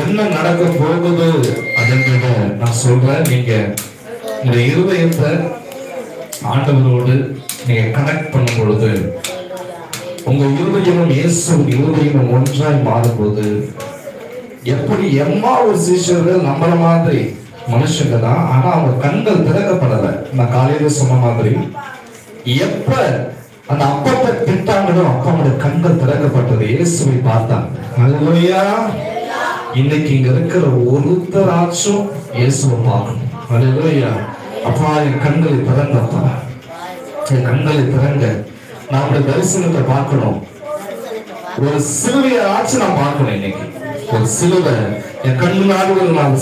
என்ன நடக்க போகுது அப்படின்றத நான் சொல்றேன். நீங்க இந்த இருதயத்தை ஆண்டவரோடு நீங்க கனெக்ட் பண்ணும் பொழுது உங்க இருதயமும் இயேசுவின் இருதயமும் ஒன்றாய் மாறும்போது எப்படி எம்மா ஒரு சீஷர்கள் நம்மள மாதிரி மனுஷங்க தான், ஆனா அவங்க கண்கள் திறக்கப்படலை. நான் காலையில சொன்ன மாதிரி எப்ப அந்த அப்பத்தை திட்டாங்களோ அப்ப அவனுடைய கண்கள் திறக்கப்பட்டது, இயேசுவை பார்த்தாங்க. அல்லேலூயா. இன்னைக்கு இங்க இருக்கிற ஒருத்தராச்சும் இயேசுவை பார்க்கணும். அல்லேலூயா. அப்பா என் கண்களை திறங்கப்பா, என் கண்களை திறங்க, நான் தரிசனத்தை பார்க்கணும். ஒரு சிலுவையை ஆச்சு நான் பார்க்கணும். இன்னைக்கு ஒரு சிலுவை என் கண் முன்னாடி ஒரு நாள்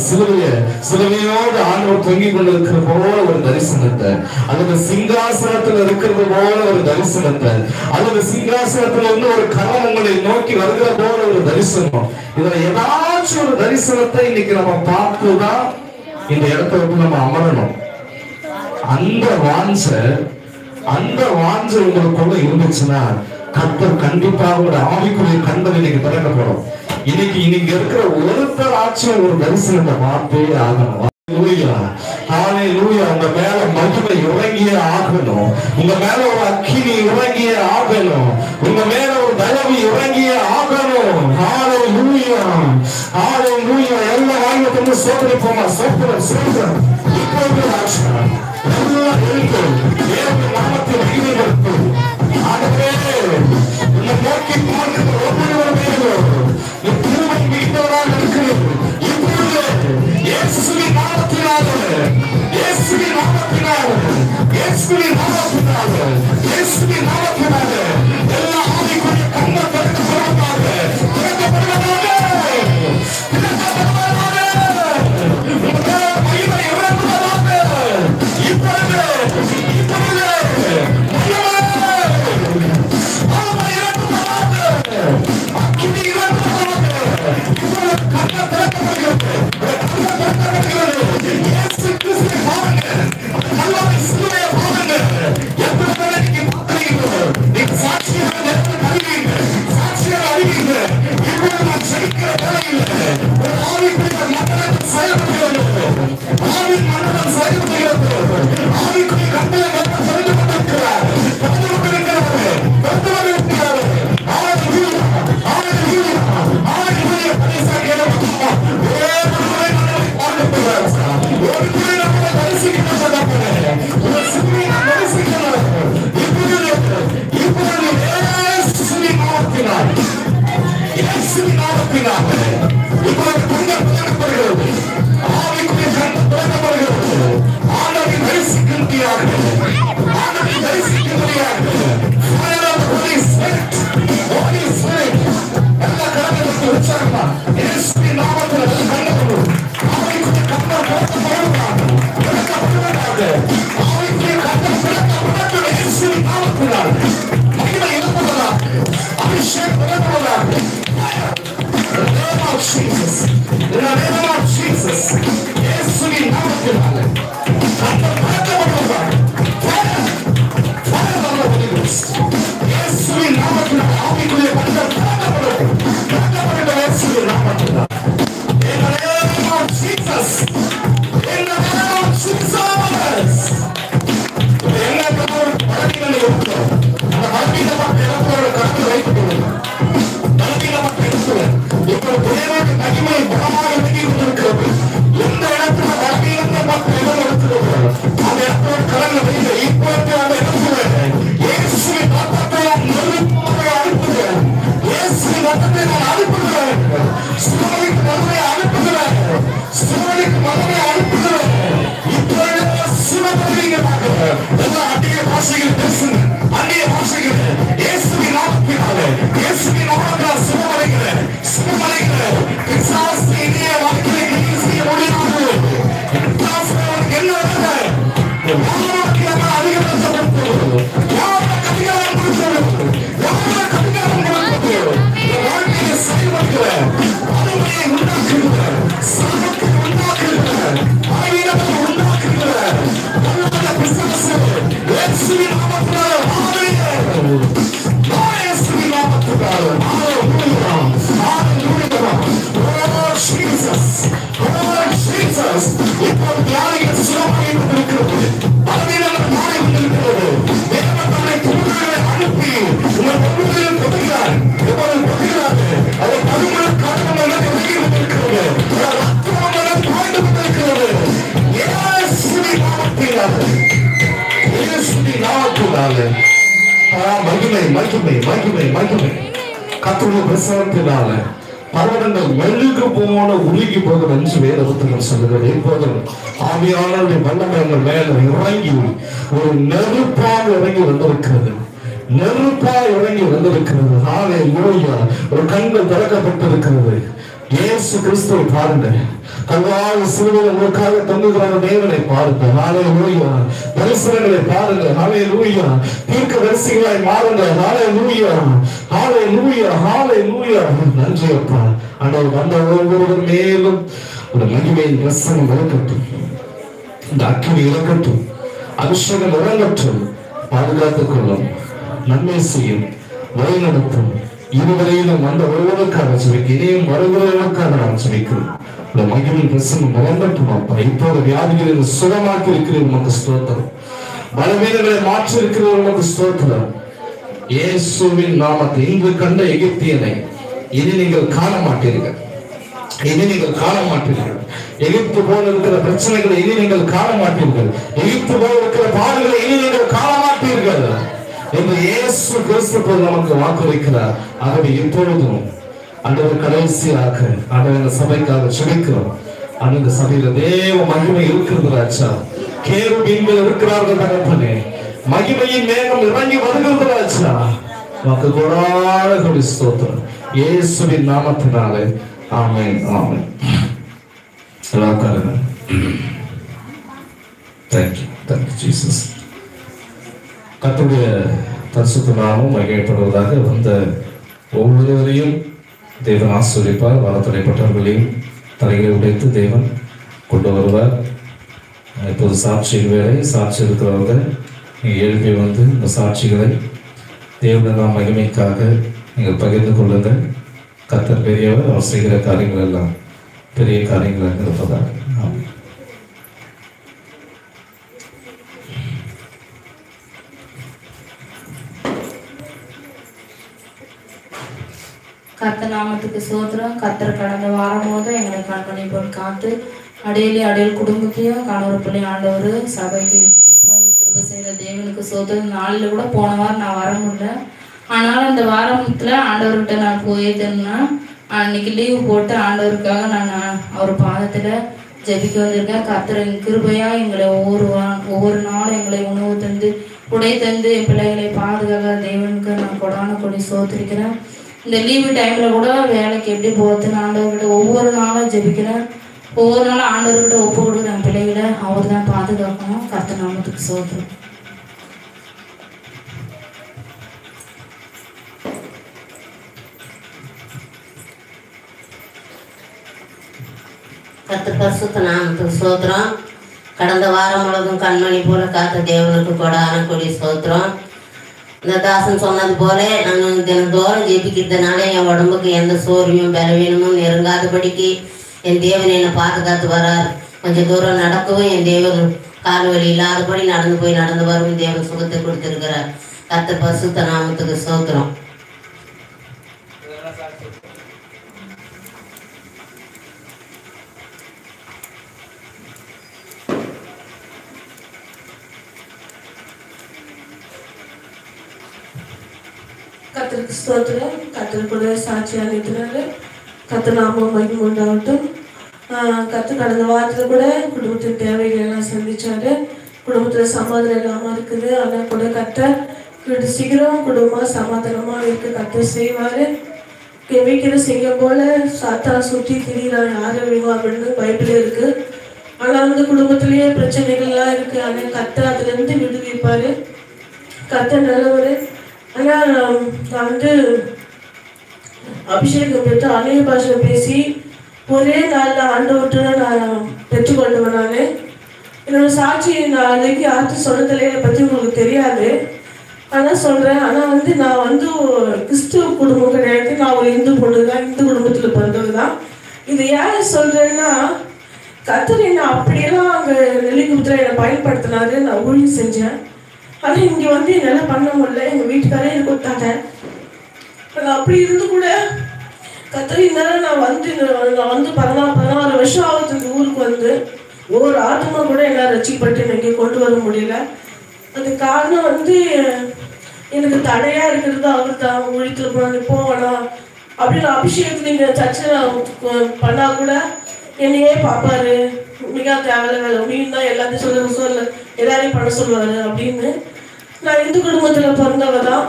சிலுவையோடு ஆண்டவர் தொங்கிக் கொண்டிருக்கிற போல ஒரு தரிசனத்தை, அல்லது சிங்காசனத்துல இருக்கிறது போல ஒரு தரிசனத்தை, அல்லது சிங்காசனத்துல இருந்து ஒரு கரம் உங்களை நோக்கி வருகிற போல ஒரு தரிசனம், இதுல ஏதாச்சும் ஒரு தரிசனத்தை இன்னைக்கு நம்ம பார்த்துதான் இந்த இடத்தை வந்து நம்ம அமரணும். அந்த வாஞ்சை உங்களுக்குள்ள இருந்துச்சுன்னா கர்த்தர் கண்டிப்பாக ஒரு ஆவிக்குரிய கண்கள் இன்னைக்கு திறக்கப்படும். இன்னைக்கு இங்க இருக்கிற ஒருத்தர் ஆட்சியும் ஒரு தரிசனத்தை பார்த்தே ஆகணும். உங்க மேல மகிமை இறங்கிய ஆகணும், உங்க மேல ஒரு அக்கினி இறங்கிய ஆகணும், உங்க மேல ஒரு தயவு இறங்கிய ஆகணும். ஹல்லேலூயா, ஹல்லேலூயா. எல்லா வாய்ப்பு சோதரிப்போமா, சோதரம் இப்பொழுது எல்லாம் இருக்கு. தேவனுடைய நாமத்தை மகிமைப்படுத்தும். ஆகவே உன்னை நோக்கி பார்க்கிற ஒவ்வொருவரும் திருமை மீட்டவராக இருக்கிறது. இப்பொழுது இயேசுவின் நாமத்தினாலே, இயேசுவின் நாமத்தினாலே, இயேசுவின் நாமத்தினாலே, இயேசுவின் நாமத்தினாலே எல்லா ஆவிக்குரிய கண்கள் திறக்கப்படுவதாக, திறக்கப்படுவதாக, திறக்கப்படுவதாக, மகிமை இறங்குவதாக. இப்பொழுது Yes, இயேசுவின் நாமத்தினால். In the name of Jesus. In the name of Jesus. என்ன ஒரு பலவீனம் இருக்கிறோம். அந்த பலவீனமான இடத்தோட கருத்து வைத்துக் கொள்ளுங்கள். பலவீனமான இடத்துல இப்போ தேவனுடைய மகிமை பலமாக இறங்கி கொண்டிருக்கிறது. எந்த இடத்துல பலவீனமான இடம் இருக்கிறதோ அந்த இடத்தோட கலந்து வைங்க. இப்போது அந்த இடத்துல இயேசுவின் நாமத்தை நெருப்பாக அனுப்புகிறேன். இயேசுவின் நாமத்தை நான் அனுப்புகிறேன். சூரியனுக்கு மகனை அனுப்புகிறேன். சூரியனுக்கு மகனை அனுப்புகிறேன். இப்பொழுது சுமப்படுவீங்களாக எல்லா அந்நிய பாஷைகள் பேசுங்க. அந்நிய பாஷைகள் இயேசுவின் நாமத்தினாலே இயேசுவின் நாமத்தால் சுமமடைகிறேன். சுமமடைகிறேன். பிசாசு இனிய வாழ்க்கையை நீங்க செய்ய முடியாது. பிசாசு அவனுக்கு என்ன வேலை? யாருக்கு நம்ம அதிகாரம் கொடுத்தோம்? யாருக்கு அதிகாரம் கொடுத்தோம்? யாருக்கு அதிகாரம் கொடுத்தோம்? வாழ்க்கையை செயல்படுகிறேன். அதுவரை உண்டாக்குகிறேன். சாபத்தை உண்டாக்குகிறேன். ஆயுதத்தை உண்டாக்குகிறேன். அந்த பிசாசு இயேசுவின் நாமத்தினாலே இயேசுவின் நாமத்தினாலே இப்போது தியானிகள் சுலபமாக இருக்கிறது. பலவீனங்கள் மாறி கொண்டிருக்கிறது. தேவன் தன்னை தூதர்களை அனுப்பி உங்கள் பொருள்களில் கொட்டுகிறார். எவ்வளவு கொட்டுகிறாரு அதை பருமன் காரணம் இறங்கி கொண்டிருக்கிறது. ரத்தம் பாய்ந்து கொண்டிருக்கிறது. இயேசுவின் நாமத்தினாலே இயேசுவின் நாமத்தினாலே மகிமை மகிமை மகிமை மகிமை கர்த்தருடைய பிரசன்னத்தினாலே பர்வதங்கள் மெழுகு போன உருகி போகும் என்று வேதத்தில் சொல்லுகிறது. இப்போதும் ஆவியானவருடைய வல்லமை எங்கள் மேல இறங்கி ஒரு நெருப்பாக இறங்கி வந்திருக்கிறது. நெருப்பாக இறங்கி வந்திருக்கிறது. ஹல்லேலூயா. ஒரு கண்கள் திறக்கப்பட்டிருக்கிறது. இயேசு கிறிஸ்துவை பாருங்க. கல்வாரி சிலுவையில் உங்களுக்காக தொங்குகிற தேவனை பாருங்க. ஹல்லேலூயா. தரிசனங்களை பாருங்க. ஹல்லேலூயா. தீர்க்கதரிசிகளாய் மாறுங்க. ஹல்லேலூயா. ஹல்லேலூயா. ஹல்லேலூயா. நன்றி அப்பா. ஆண்டவர் வந்த ஒவ்வொருவர் மேலும் ஒரு மகிமையின் பிரசன்னம் இறக்கட்டும். இந்த அக்கினி இறக்கட்டும். அபிஷேகம் இறங்கட்டும். பாதுகாத்துக் கொள்ளும். நன்மை செய்யும். வழிநடத்தும். இதுவரையிலும் வந்த ஒருவருக்காக ஜெபிக்க இனியும் வருகிறவர்களுக்காக நான் ஜெபிக்கிறேன். இந்த மகிமையின் பிரசன்னம் இறங்கட்டும் அப்பா. இப்போது வியாதிகளை சுகமாக்கி இருக்கிறது உமக்கு ஸ்தோத்திரம். பலவீனங்களை மாற்றி இருக்கிறது உமக்கு ஸ்தோத்திரம். இயேசுவின் நாமத்தை இங்கு கண்ட எகிப்தியனை இனி நீங்கள் காண மாட்டீர்கள். இனி நீங்கள் காண மாட்டீர்கள். எகிப்து போல இருக்கிற பிரச்சனைகளை இனி நீங்கள் காண மாட்டீர்கள். எகிப்து போல இருக்கிற பாடுகளை இனி நீங்கள் காண மாட்டீர்கள் என்று இயேசு கிறிஸ்து நமக்கு வாக்குரைக்கிறார். ஆகவே இப்பொழுதும் ஆண்டவர் கடைசியாக ஆண்டவர் சபைக்காக ஜெபிக்கிறோம். அந்த சபையில தேவ மகிமை இருக்கிறது ராஜா. கேருபீன்கள் இருக்கிறார்கள் தகப்பனே. மகிமையின் மேகம் இறங்கி வருகிறது ராஜா. உமக்கு கோடான கோடி ஸ்தோத்திரம். இயேசுவின் நாமத்தினாலே ஆமென் ஆமென். எல்லாருக்கும் Thank you Jesus. கர்த்தருடைய பரிசுத்த நாமம் மகிமைப்படுவதாக. வந்த ஒவ்வொருவரையும் தேவன் ஆசீர்வதிப்பார். வளர்த்தடைப்பட்டவர்களையும் தலைகளை உடைத்து தேவன் கொண்டு வருவார். இப்போது சாட்சிகள் வேலை. சாட்சி இருக்கிறவர்கள் நீங்கள் எழுப்பி வந்து இந்த சாட்சிகளை தேவனுடைய நாம் மகிமைக்காக நீங்கள் பகிர்ந்து கொள்ளுங்கள். கர்த்தர் பெரியவர். அவர் செய்கிற காரியங்கள் எல்லாம் பெரிய காரியங்கள் இருப்பதாக. ஆமென். கர்த்தர் நாமத்துக்கு ஸ்தோத்திரம். கர்த்தர் கடந்த வாரம் போது எங்களை கண்மணி போல் காத்து அடையல் குடும்பத்தையும் கணவர் பிள்ளை ஆண்டவர் சபைக்கு கிருபை செய்த தேவனுக்கு ஸ்தோத்திரம். நாளில் கூட போன வாரம் நான் வர முடியல. ஆனாலும் இந்த வாரத்தில் ஆண்டவர்கிட்ட நான் போயிருந்தேன்னா அன்னைக்கு லீவு போட்டு ஆண்டவருக்காக நான் அவர் பாதத்தில் ஜெபிக்க வந்திருக்கேன். கர்த்தர் கிருபையாக எங்களை ஒவ்வொரு நாளும் எங்களை உணவு தந்து உடை தந்து என் பிள்ளைகளை பாதுகாக்க தேவனுக்கு நான் கொடான கொடி சோத்திருக்கிறேன். இந்த லீவு டைமில் கூட வேலைக்கு எப்படி போகிறதுன்னு ஆண்டவர்கிட்ட ஒவ்வொரு நாளும் ஜெபிக்கிறேன். ஒவ்வொரு நாளும் ஆண்டவர்கிட்ட ஒப்பு கொடுக்குறேன். பிள்ளைகளை அவர் தான் பாதுகாக்கணும். கர்த்தர் நாமத்துக்கு ஸ்தோத்திரம். கர்த்தர் பரிசுத்த நாமத்துக்கு ஸ்தோத்திரம். கடந்த வாரம் முழுவதும் கண்மணி போல காத்த தேவனுக்கு கொடான கொடி ஸ்தோத்திரம். இந்த தாசன் சொன்னது போல நான் தினந்தோறும் ஜெபிக்கிறதுனால என் உடம்புக்கு எந்த சோர்வையும் பலவீனமும் நெருங்காதபடிக்கு என் தேவன் என்னை பாதுகாத்து வரார். கொஞ்சம் தூரம் நடக்கவும் என் தேவன் கால் வலி இல்லாதபடி நடந்து வரும் தேவன் சுகத்தை கொடுத்திருக்கிறார். கர்த்தர் பரிசுத்த நாமத்துக்கு ஸ்தோத்திரம். கர்த்தருக்கு ஸ்தோத்திரம். கர்த்தர் கூட சாட்சியாக நிறுத்தினாரு. கர்த்தர் நாமம் மகிமை உண்டாகட்டும். கர்த்தர் கடந்த வாரத்தில் கூட குடும்பத்தின் தேவைகள் எல்லாம் சந்திச்சாரு. குடும்பத்தில் சமாதானம் இல்லாமல் இருக்குது. ஆனால் கூட கர்த்தர் சீக்கிரம் குடும்பமாக சமாதானமாக இருக்க கர்த்தர் செய்வார். வைக்கிற சிங்கம் போல சாத்தா சுற்றி திரியிறான் யாரும் விவாதம்னு பைபிளே இருக்கு. ஆனால் வந்து குடும்பத்திலேயே பிரச்சனைகள்லாம் இருக்கு. ஆனால் கர்த்தர் அதுலேருந்து விடுவிப்பார். கர்த்தர் நல்லவர். ஆனால் நான் வந்து அபிஷேகம் பெற்று அநேக பாஷை பேசி ஒரே நாளில் ஆண்டவர்கிட்ட நான் பெற்றுக்கொள்ளுவேன். நான் என்னோட சாட்சி நாளைக்கு யார்கிட்ட சொன்னதில்லை, என்னை பற்றி உங்களுக்கு தெரியாது. ஆனால் சொல்கிறேன். ஆனால் வந்து நான் வந்து கிறிஸ்துவ குடும்பம் கிடையாது. நான் ஒரு இந்து பொண்ணு தான், இந்து குடும்பத்தில் பிறந்தது தான். இது ஏன் சொல்கிறேன்னா, கர்த்தர் என்னை அப்படியெல்லாம் அங்கே நெல்லிக்குளத்தில் என்னை பயன்படுத்தினாரு. நான் ஊழியம் செஞ்சேன். ஆனால் இங்கே வந்து என்னால் பண்ண முடியல. எங்கள் வீட்டுக்காரே எனக்கு கொடுத்தாங்க. நான் அப்படி இருந்து கூட கர்த்தர் இருந்தாலும் நான் வந்து 16 வருஷம் ஆகுது இந்த ஊருக்கு வந்து. ஒவ்வொரு ஆத்மா கூட எல்லாம் ரசிக்கப்பட்டு எனக்கு கொண்டு வர முடியல. அது காரணம் வந்து எனக்கு தடையாக இருக்கிறது அவர் தான். ஊழியத்தில் போவேணாம் அப்படின்னு அபிஷேகத்தில் நீங்கள் சர்ச்சை பண்ணால் கூட என்னையே பார்ப்பாரு. மிக தேவையில்ல வேலை அப்படின்னு தான் எல்லாத்தையும் சொல்ல எல்லாரையும் பண்ண சொல்லுவார் அப்படின்னு. நான் இந்து குடும்பத்தில் பிறந்தவ தான்.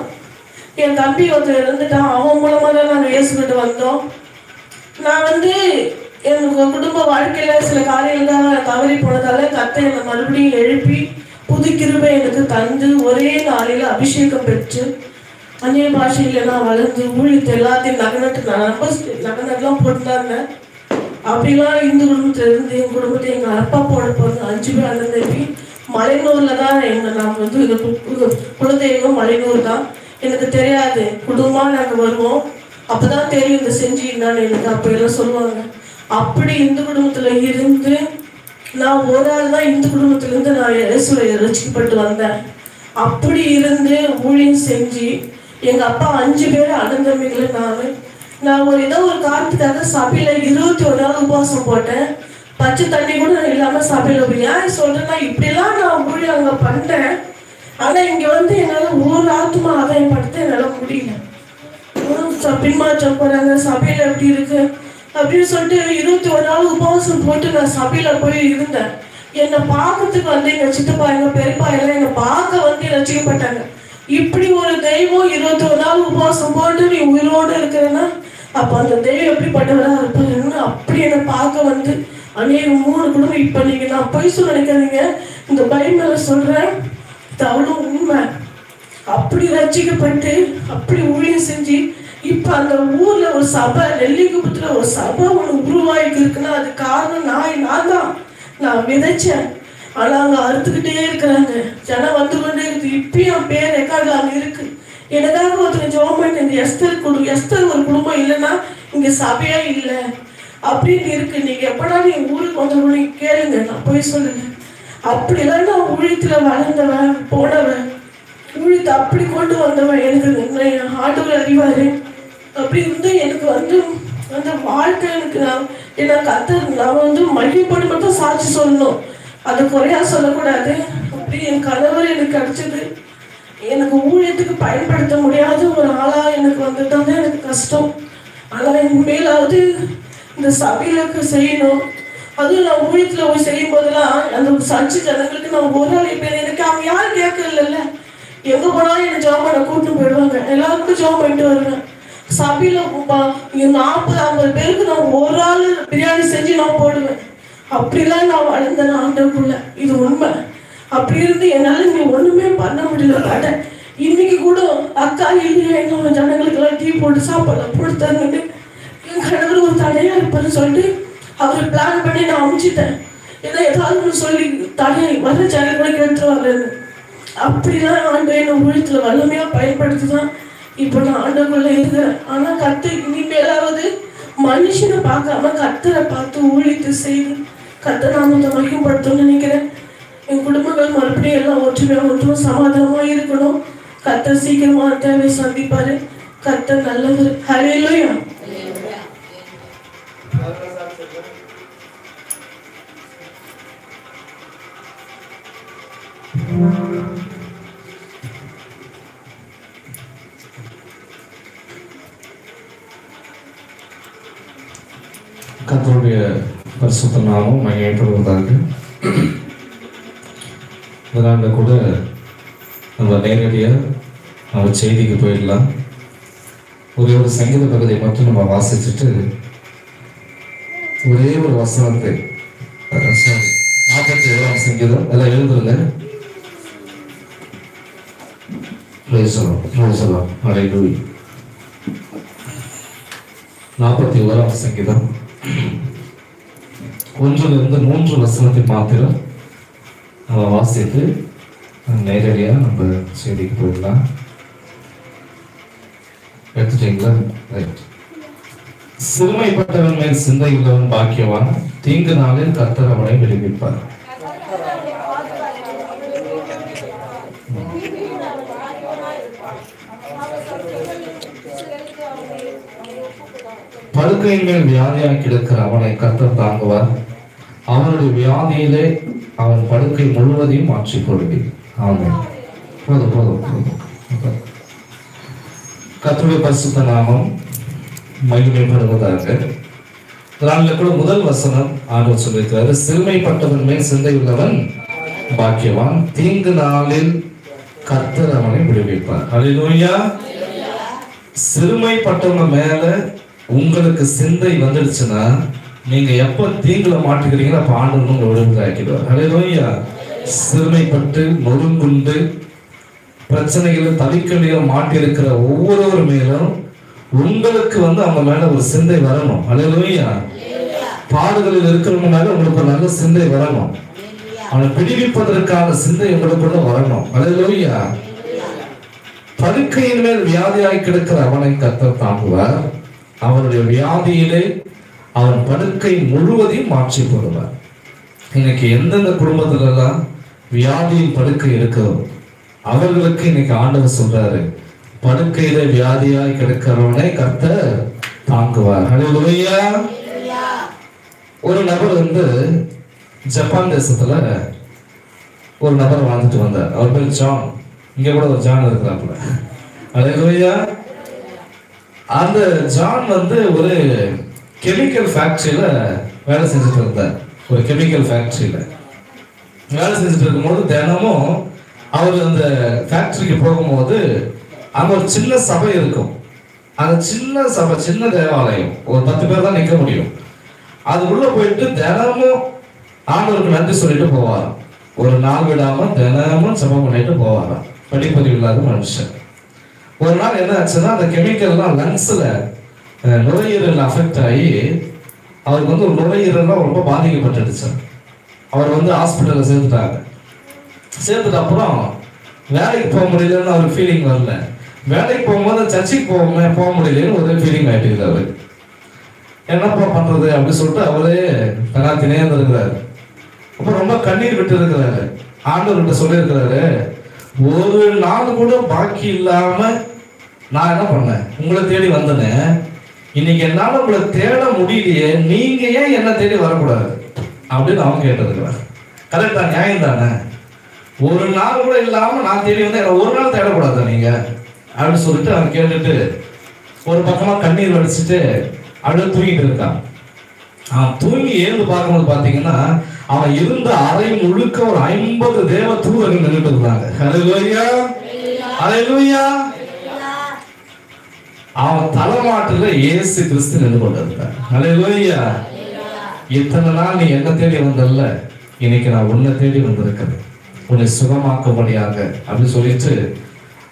என் தம்பி ஒருத்தர் இருந்துட்டான். அவன் மூலமாக தான் நாங்கள் இயேசுகிட்ட வந்தோம். நான் வந்து எனக்கு குடும்ப வாழ்க்கையில் சில காரியங்கள் தவறி போனதால கர்த்தர் என்னை மறுபடியும் எழுப்பி புது கிருபை எனக்கு தந்து ஒரே நாளில் அபிஷேகம் பெற்று அந்நிய பாஷையில் நான் வளர்ந்து ஊழியத்தை எல்லாத்தையும் நகநட்டுலாம் போட்டுதான் இருந்தேன். அப்படிலாம் இந்து குடும்பத்தில் இருந்து என் குடும்பத்தை எங்கள் அப்பா போட போகிறது 5 பேர் அண்ணன் தம்பி. மலைனூரில் தான் நான் வந்து குலதெய்வம் மலைனூர் தான். எனக்கு தெரியாது. குடும்பமாக நாங்கள் வருவோம். அப்போ தான் தெரியும் இந்த செஞ்சு என்னான்னு எனக்கு அப்போ எல்லாம் சொல்லுவாங்க. அப்படி இந்து குடும்பத்தில் இருந்து நான் ஒரு ஆள் தான் இந்து குடும்பத்திலேருந்து நான் இயேசுவை ரசிக்கப்பட்டு வந்தேன். அப்படி இருந்து ஊழியம் செஞ்சு எங்கள் அப்பா 5 பேர் அண்ணன் தம்பிகளை நான் ஏதோ ஒரு காரணத்துக்காக சபையில் 21 நாள் உபவாசம் போட்டேன். பச்சை தண்ணி கூட இல்லாமல் சபையில் போய் ஏன் சொல்கிறேன்னா இப்படிலாம் நான் ஊழியம் அங்கே பண்ணேன். ஆனால் இங்கே வந்து என்னால் ஒரு ஆத்மா ஆதாயம் படுத்த என்னால் முடியல. பின்மாற்றம் போகிறாங்க, சபையில் எப்படி இருக்கு அப்படின்னு சொல்லிட்டு 21 நாள் உபவாசம் போட்டு நான் சபையில் போய் இருந்தேன். என்னை பார்க்கறதுக்கு வந்து எங்கள் சித்தப்பா எங்கள் பெரியப்பா எல்லாம் என்னை பார்க்க வந்து ரசிக்கப்பட்டாங்க. இப்படி ஒரு தெய்வம் 21 நாள் உபவாசம் போட்டு நீ உயிரோடு இருக்கிறேன்னா அப்போ அந்த தெய்வம் எப்படிப்பட்டவராக இருப்பாருன்னு அப்படி என்னை பார்க்க வந்து அநேக 3 குடும்பம். இப்போ நீங்கள் நான் பொய் சொல்ல நினைக்காதீங்க, இந்த பைபிளை சொல்கிறேன், அவ்வளோ உண்மை. அப்படி ரசிக்கப்பட்டு அப்படி ஊழியம் செஞ்சு இப்போ அந்த ஊரில் ஒரு சபை, நெல்லிக்குப்பத்தில் ஒரு சபை ஒன்று உருவாகி இருக்குன்னா அது காரணம் நான் தான். நான் விதைச்சேன். ஆனால் அங்கே அறுத்துக்கிட்டே இருக்கிறாங்க. ஜனம் வந்து கொண்டே இருக்குது. இப்பயும் பேர் ரெக்கார்டில் அங்கே இருக்குது. எனக்காக ஒருத்தர் ஜோமெண்ட் இந்த எஸ்தர் ஒரு குடும்பம் இல்லைன்னா இங்கே சபையே இல்லை அப்படின்னு இருக்கு. நீங்கள் எப்படா நீங்கள் ஊருக்கு வந்தவங்க நீங்கள் கேளுங்க, நான் போய் சொல்லுங்க. அப்படிலாம் நான் ஊழியத்தில் வளர்ந்தவன் போனவன், ஊழியத்தை அப்படி கொண்டு வந்தவன். எனக்கு ஆண்டவர் அறிவார். அப்படி இருந்து எனக்கு வந்து அந்த வாழ்க்கை எனக்கு நான் வந்து மகிழ்ப்படி மட்டும் சாட்சி சொல்லணும், அது குறையா சொல்லக்கூடாது. அப்படி என் கணவர் எனக்கு கிடைச்சது. எனக்கு ஊழியத்துக்கு பயன்படுத்த முடியாத ஒரு ஆளாக எனக்கு வந்துட்டாங்க. எனக்கு கஷ்டம். ஆனால் இனிமேலாவது இந்த சபையிலுக்கு செய்யணும். அதுவும் நான் ஊழியத்தில் போய் செய்யும் போதெல்லாம் அந்த சர்ச்சை ஜனங்களுக்கு நான் ஒரு ஆள் இப்போ எனக்கு அவங்க யாரும் கேட்கல. எங்கே போனாலும் என்னை ஜாம் பண்ண கூட்டிட்டு போயிடுவாங்க. எல்லாருக்கும் ஜாம் பண்ணிட்டு வருவேன். சபையில் 40-50 பேருக்கு நான் ஒரு ஆள் பிரியாணி செஞ்சு நான் போடுவேன். அப்படிலாம் நான் வளர்ந்தேன் ஆண்டவருக்குள்ள. இது உண்மை. அப்படி இருந்து என்னால் நீ ஒன்றுமே பண்ண முடியல. கடை இன்னைக்கு கூட அக்கா இல்லையா எங்க ஜனங்களுக்கெல்லாம் டீ போட்டு சாப்பாடு போட்டு தந்துட்டு என் கணவர் ஒரு தடையாக இருப்பாருன்னு சொல்லிட்டு அவர் பிளான் பண்ணி நான் அமுச்சிட்டேன். ஏன்னா ஏதாவது ஒன்று சொல்லி தடையை வர ஜனங்களுக்கு எடுத்துருவாங்கன்னு. அப்படிதான் ஆண்டவர் என்னை ஊழியத்துல வல்லமையா பயன்படுத்திதான் இப்போ நான் ஆண்டவருக்குள்ள இருக்கிறேன். ஆனா இனிமேலாவது மனுஷனை பார்க்காம கர்த்தரை பார்த்து ஊழியத்தை செய்து கர்த்தர் நாமத்தை மகிமைப்படுத்தணும்னு நினைக்கிறேன். என் குடும்பங்கள் மறுபடியும் எல்லாம் ஒற்றுமையா சமாதானமா இருக்கணும். கர்த்தர் சீக்கிரமா தேவை சந்திப்பாரு. கர்த்தர் நல்லது. ஹல்லேலூயா. கர்த்தருடைய பரிசுத்த நாமம் மகிமைப்படுவதாக. இதனால கூட நம்ம நேரடியாக நம்ம செய்திக்கு போயிடலாம். ஒரே ஒரு சங்கீத பகுதியை மட்டும் நம்ம வாசிச்சுட்டு ஒரே ஒரு வசனத்தை 47ஆம் சங்கீதம் எல்லாம் எழுதுருங்க. சொல்லலாம் 41ஆம் சங்கீதம் 1-3 வசனத்தை மாத்திரம் நம்ம வாசித்து நேரடியாக நம்ம செய்திக்கு போயிடலாம். எடுத்துட்டீங்களா? ரைட். சிறுமைப்பட்டவன் மேல் சிந்தை உள்ளவன் பாக்கியவான், தீங்கு நாளில் கர்த்தர் அவனை விடுவிப்பார். படுக்கையின் மேல் வியாதியாக கிடக்கிற அவனை கர்த்தர் தாங்குவார். அவனுடைய வியாதியிலே அவன் படுக்கை முழுவதையும் மாற்றி போடுவேன். ஆமென். போதும். கர்த்தருடைய பரிசுத்த நாமம் மகிமைப்படுவதாக. கூட முதல் வசனம் ஆண்டவர் சொல்லியிருக்கிறாரு, சிறுமைப்பட்டவன் மேல் சிந்தை உள்ளவன் பாக்கியவான், தீங்கு நாளில் கர்த்தர் அவனை விடுவிப்பார். அல்லேலூயா. சிறுமைப்பட்டவங்க மேல உங்களுக்கு சிந்தை வந்துடுச்சுன்னா நீங்க எப்ப தீங்குல மாட்டுக்கிறீங்களோ அப்ப ஆண்டவர் உங்களை விடுதலை ஆக்கிடுவார். அல்லேலூயா. சிறுமைப்பட்டு நொறுங்குண்டு பிரச்சனைகளும் தவிக்கலையும் மாட்டிருக்கிற ஒவ்வொருவர் மேலும் உங்களுக்கு அவங்க மேல ஒரு சிந்தை வரணும். அல்லேலூயா. பாடுகளில் இருக்கிறவங்க மேல உங்களுக்கு ஒரு நல்ல சிந்தை வரணும். அவனை பிடிவிப்பதற்கான சிந்தை உங்களுக்குள்ள வரணும். அல்லேலூயா. படுக்கையின் மேல் வியாதியாய் கிடக்கிற அவனை கர்த்தர் தாங்குவார். அவனுடைய வியாதியிலே அவன் படுக்கை முழுவதையும் மாற்றி போடுவார். இன்னைக்கு எந்தெந்த குடும்பத்துல எல்லாம் வியாதியின் படுக்கை இருக்கிறதோ அவர்களுக்கு இன்னைக்கு ஆண்டவர் சொல்றாரு, படுக்கையில வியாதியாய் கிடக்கிறவனை கர்த்தர் தாங்குவார். அல்லேலூயா. ஒரு நபர் ஜப்பான் தேசத்துல ஒரு நபர் வாழ்ந்துட்டு வந்தார். அவர் பேர் ஜான். இங்க கூட ஒரு ஜான் இருக்கிறாப்புல. அல்லேலூயா. அந்த ஜான் ஒரு கெமிக்கல் ஃபேக்டரியில வேலை செஞ்சுட்டு இருந்தார். ஒரு கெமிக்கல் ஃபேக்டரியில வேலை செஞ்சுட்டு இருக்கும்போது தினமும் அவர் அந்த ஃபேக்டரிக்கு போகும்போது அங்க ஒரு சின்ன சபை இருக்கும். அந்த சின்ன சபை, சின்ன தேவாலயம், ஒரு 10 பேர் தான் நிற்க முடியும். அது உள்ள போயிட்டு தினமும் ஆண்டவருக்கு நன்றி சொல்லிட்டு போவாராம். ஒரு நாள் விடாம தினமும் ஜெபம் பண்ணிட்டு போவாராம். படிப்பறிவு இல்லாத மனுஷன். ஒரு நாள் என்ன ஆச்சுன்னா, அந்த கெமிக்கல்லாம் லங்ஸ்ல நுரையீரல் அஃபெக்ட் ஆகி அவருக்கு ஒரு நுரையீரல்லாம் ரொம்ப பாதிக்கப்பட்டுடுச்சு. அவர் ஹாஸ்பிட்டல்ல சேர்த்துட்டாங்க. சேர்த்துட்டு அப்புறம் வேலைக்கு போக முடியலன்னு அவருக்கு ஃபீலிங் வரல. வேலைக்கு போகும்போது சர்ச்சுக்கு போக முடியலன்னு ஒரு ஃபீலிங் ஆயிட்டு அவரு. என்னப்பா பண்றது அப்படின்னு சொல்லிட்டு அவரே தராத்தினே இருக்கிறாரு. அப்புறம் ரொம்ப கண்ணீர் விட்டு இருக்கிறாரு. ஆண்டவர்கிட்ட சொல்லியிருக்கிறாரு, ஒரு நாள் கூட பாக்கி இல்லாம நான் என்ன பண்ணேன், உங்களை தேடி வந்தேன். இன்னைக்கு என்னால உங்களை தேட முடியலையே, நீங்க ஏன் என்ன தேடி வரக்கூடாது அப்படின்னு அவங்க கேட்டிருக்கிறார். கரெக்டா? நியாயம் தானே? ஒரு நாள் கூட இல்லாம நான் தேடி வந்து ஒரு நாள் தேடக்கூடாது நீங்க அப்படின்னு சொல்லிட்டு அவன் கேட்டுட்டு ஒரு பக்கமா கண்ணீர் வடிச்சுட்டு அப்படியே தூங்கிட்டு இருக்கான். அவன் தூங்கி எழுந்து பார்க்கும்போது பாத்தீங்கன்னா அவன் இருந்த அறை முழுக்க ஒரு 50 தேவ தூதர்கள் நின்றுட்டு இருந்தாங்க. ஹல்லேலூயா, ஹல்லேலூயா. அவன் தலைமாட்டுல இயேசு கிறிஸ்து நின்று கொண்டிருந்தார். ஹல்லேலூயா. இத்தனை நாள் நீ என்ன தேடி வந்தல்ல, இன்னைக்கு நான் உன்னை தேடி வந்திருக்கிறேன், உன்னை சுகமாக்கும்படியாக அப்படின்னு சொல்லிட்டு